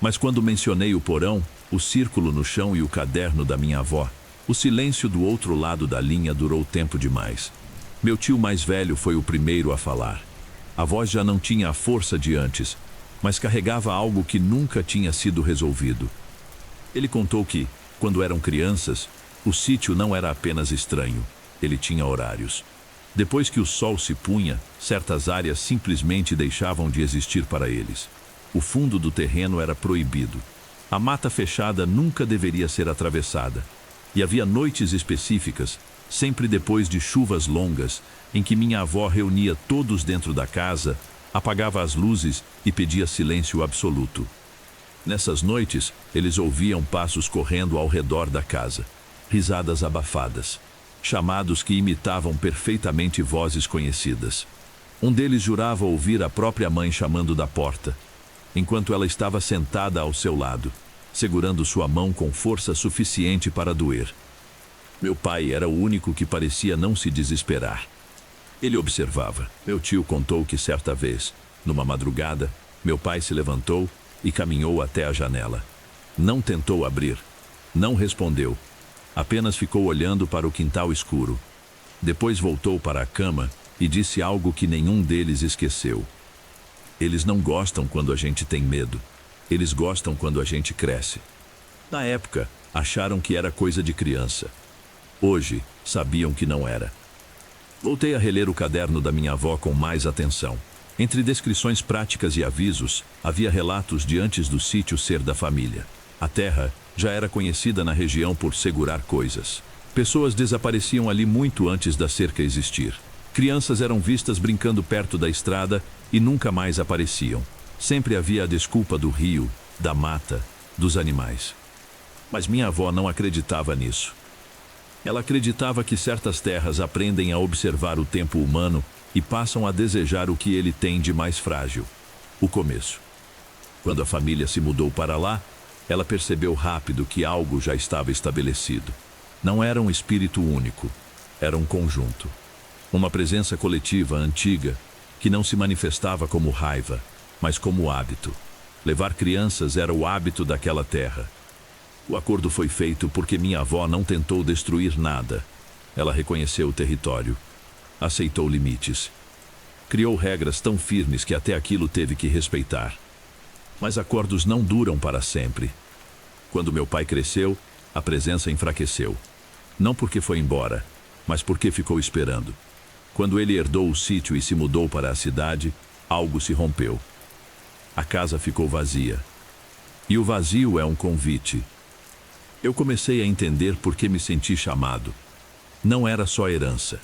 Mas quando mencionei o porão, o círculo no chão e o caderno da minha avó, o silêncio do outro lado da linha durou tempo demais. Meu tio mais velho foi o primeiro a falar. A voz já não tinha a força de antes, mas carregava algo que nunca tinha sido resolvido. Ele contou que, quando eram crianças, o sítio não era apenas estranho, ele tinha horários. Depois que o sol se punha, certas áreas simplesmente deixavam de existir para eles. O fundo do terreno era proibido. A mata fechada nunca deveria ser atravessada. E havia noites específicas, sempre depois de chuvas longas, em que minha avó reunia todos dentro da casa, apagava as luzes e pedia silêncio absoluto. Nessas noites, eles ouviam passos correndo ao redor da casa, risadas abafadas, chamados que imitavam perfeitamente vozes conhecidas. Um deles jurava ouvir a própria mãe chamando da porta, enquanto ela estava sentada ao seu lado, segurando sua mão com força suficiente para doer. Meu pai era o único que parecia não se desesperar. Ele observava. Meu tio contou que certa vez, numa madrugada, meu pai se levantou e caminhou até a janela. Não tentou abrir. Não respondeu. Apenas ficou olhando para o quintal escuro. Depois voltou para a cama e disse algo que nenhum deles esqueceu. Eles não gostam quando a gente tem medo. Eles gostam quando a gente cresce. Na época, acharam que era coisa de criança. Hoje, sabiam que não era. Voltei a reler o caderno da minha avó com mais atenção. Entre descrições práticas e avisos, havia relatos de antes do sítio ser da família. A terra já era conhecida na região por segurar coisas. Pessoas desapareciam ali muito antes da cerca existir. Crianças eram vistas brincando perto da estrada e nunca mais apareciam. Sempre havia a desculpa do rio, da mata, dos animais. Mas minha avó não acreditava nisso. Ela acreditava que certas terras aprendem a observar o tempo humano e passam a desejar o que ele tem de mais frágil: o começo. Quando a família se mudou para lá, ela percebeu rápido que algo já estava estabelecido. Não era um espírito único, era um conjunto. Uma presença coletiva antiga que não se manifestava como raiva, mas como hábito. Levar crianças era o hábito daquela terra. O acordo foi feito porque minha avó não tentou destruir nada. Ela reconheceu o território, aceitou limites, criou regras tão firmes que até aquilo teve que respeitar. Mas acordos não duram para sempre. Quando meu pai cresceu, a presença enfraqueceu. Não porque foi embora, mas porque ficou esperando. Quando ele herdou o sítio e se mudou para a cidade, algo se rompeu. A casa ficou vazia. E o vazio é um convite. Eu comecei a entender por que me senti chamado. Não era só herança.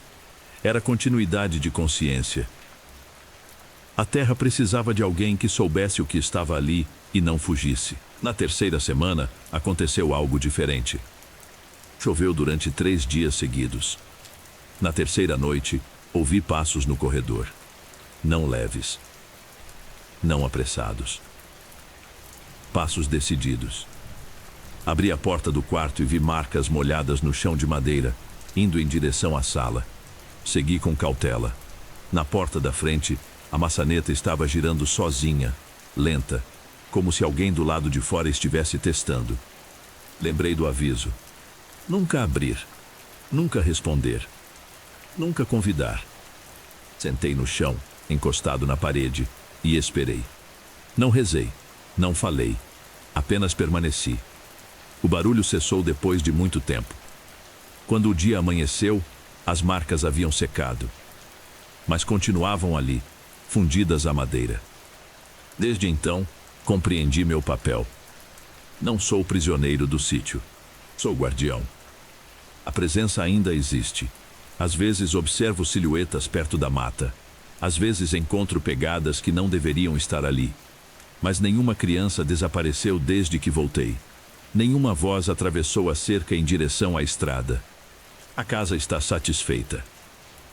Era continuidade de consciência. A terra precisava de alguém que soubesse o que estava ali e não fugisse. Na terceira semana, aconteceu algo diferente. Choveu durante 3 dias seguidos. Na terceira noite, ouvi passos no corredor. Não leves. Não apressados. Passos decididos. Abri a porta do quarto e vi marcas molhadas no chão de madeira, indo em direção à sala. Segui com cautela. Na porta da frente, a maçaneta estava girando sozinha, lenta, como se alguém do lado de fora estivesse testando. Lembrei do aviso. Nunca abrir, nunca responder, nunca convidar. Sentei no chão, encostado na parede, e esperei. Não rezei, não falei, apenas permaneci. O barulho cessou depois de muito tempo. Quando o dia amanheceu, as marcas haviam secado, mas continuavam ali, fundidas à madeira. Desde então, compreendi meu papel. Não sou prisioneiro do sítio. Sou guardião. A presença ainda existe. Às vezes observo silhuetas perto da mata. Às vezes encontro pegadas que não deveriam estar ali. Mas nenhuma criança desapareceu desde que voltei. Nenhuma voz atravessou a cerca em direção à estrada. A casa está satisfeita.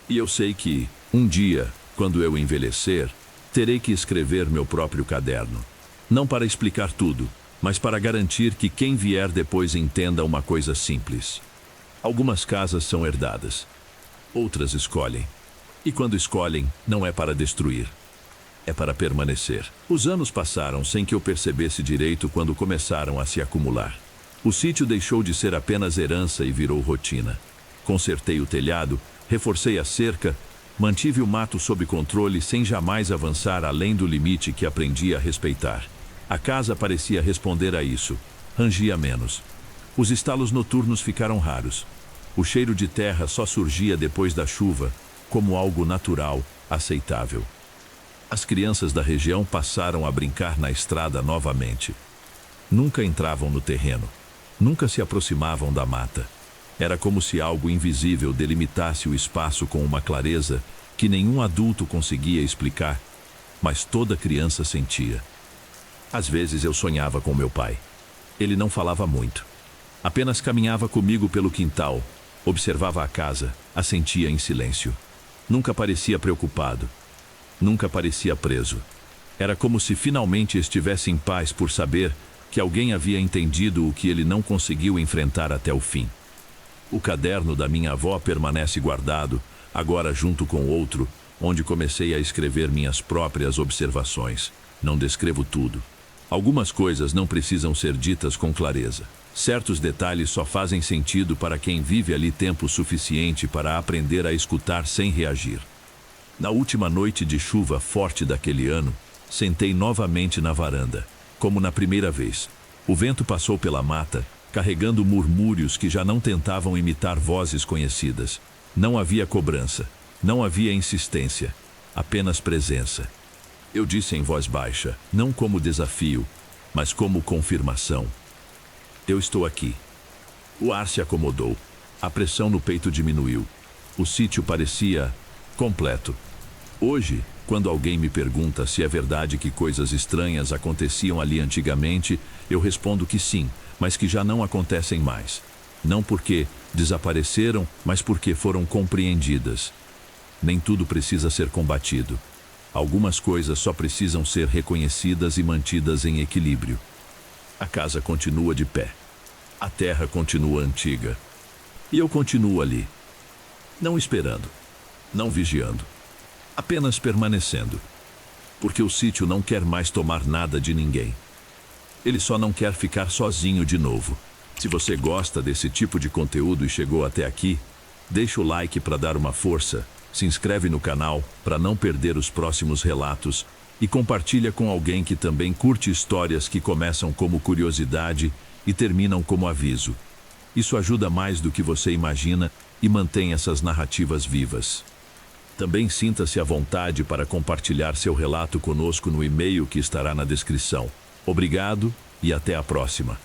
E eu sei que, um dia, quando eu envelhecer, terei que escrever meu próprio caderno. Não para explicar tudo, mas para garantir que quem vier depois entenda uma coisa simples. Algumas casas são herdadas. Outras escolhem. E quando escolhem, não é para destruir. É para permanecer. Os anos passaram sem que eu percebesse direito quando começaram a se acumular. O sítio deixou de ser apenas herança e virou rotina. Consertei o telhado, reforcei a cerca, mantive o mato sob controle sem jamais avançar além do limite que aprendi a respeitar. A casa parecia responder a isso. Rangia menos. Os estalos noturnos ficaram raros. O cheiro de terra só surgia depois da chuva, como algo natural, aceitável. As crianças da região passaram a brincar na estrada novamente. Nunca entravam no terreno. Nunca se aproximavam da mata. Era como se algo invisível delimitasse o espaço com uma clareza que nenhum adulto conseguia explicar, mas toda criança sentia. Às vezes eu sonhava com meu pai. Ele não falava muito. Apenas caminhava comigo pelo quintal, observava a casa, assentia em silêncio. Nunca parecia preocupado. Nunca parecia preso. Era como se finalmente estivesse em paz por saber que alguém havia entendido o que ele não conseguiu enfrentar até o fim. O caderno da minha avó permanece guardado, agora junto com outro, onde comecei a escrever minhas próprias observações. Não descrevo tudo. Algumas coisas não precisam ser ditas com clareza. Certos detalhes só fazem sentido para quem vive ali tempo suficiente para aprender a escutar sem reagir. Na última noite de chuva forte daquele ano, sentei novamente na varanda, como na primeira vez. O vento passou pela mata, carregando murmúrios que já não tentavam imitar vozes conhecidas. Não havia cobrança, não havia insistência, apenas presença. Eu disse em voz baixa, não como desafio, mas como confirmação. Eu estou aqui. O ar se acomodou, a pressão no peito diminuiu. O sítio parecia completo. Hoje, quando alguém me pergunta se é verdade que coisas estranhas aconteciam ali antigamente, eu respondo que sim, mas que já não acontecem mais. Não porque desapareceram, mas porque foram compreendidas. Nem tudo precisa ser combatido. Algumas coisas só precisam ser reconhecidas e mantidas em equilíbrio. A casa continua de pé. A terra continua antiga. E eu continuo ali. Não esperando. Não vigiando. Apenas permanecendo. Porque o sítio não quer mais tomar nada de ninguém. Ele só não quer ficar sozinho de novo. Se você gosta desse tipo de conteúdo e chegou até aqui, deixa o like para dar uma força, se inscreve no canal para não perder os próximos relatos e compartilha com alguém que também curte histórias que começam como curiosidade e terminam como aviso. Isso ajuda mais do que você imagina e mantém essas narrativas vivas. Também sinta-se à vontade para compartilhar seu relato conosco no e-mail que estará na descrição. Obrigado e até a próxima.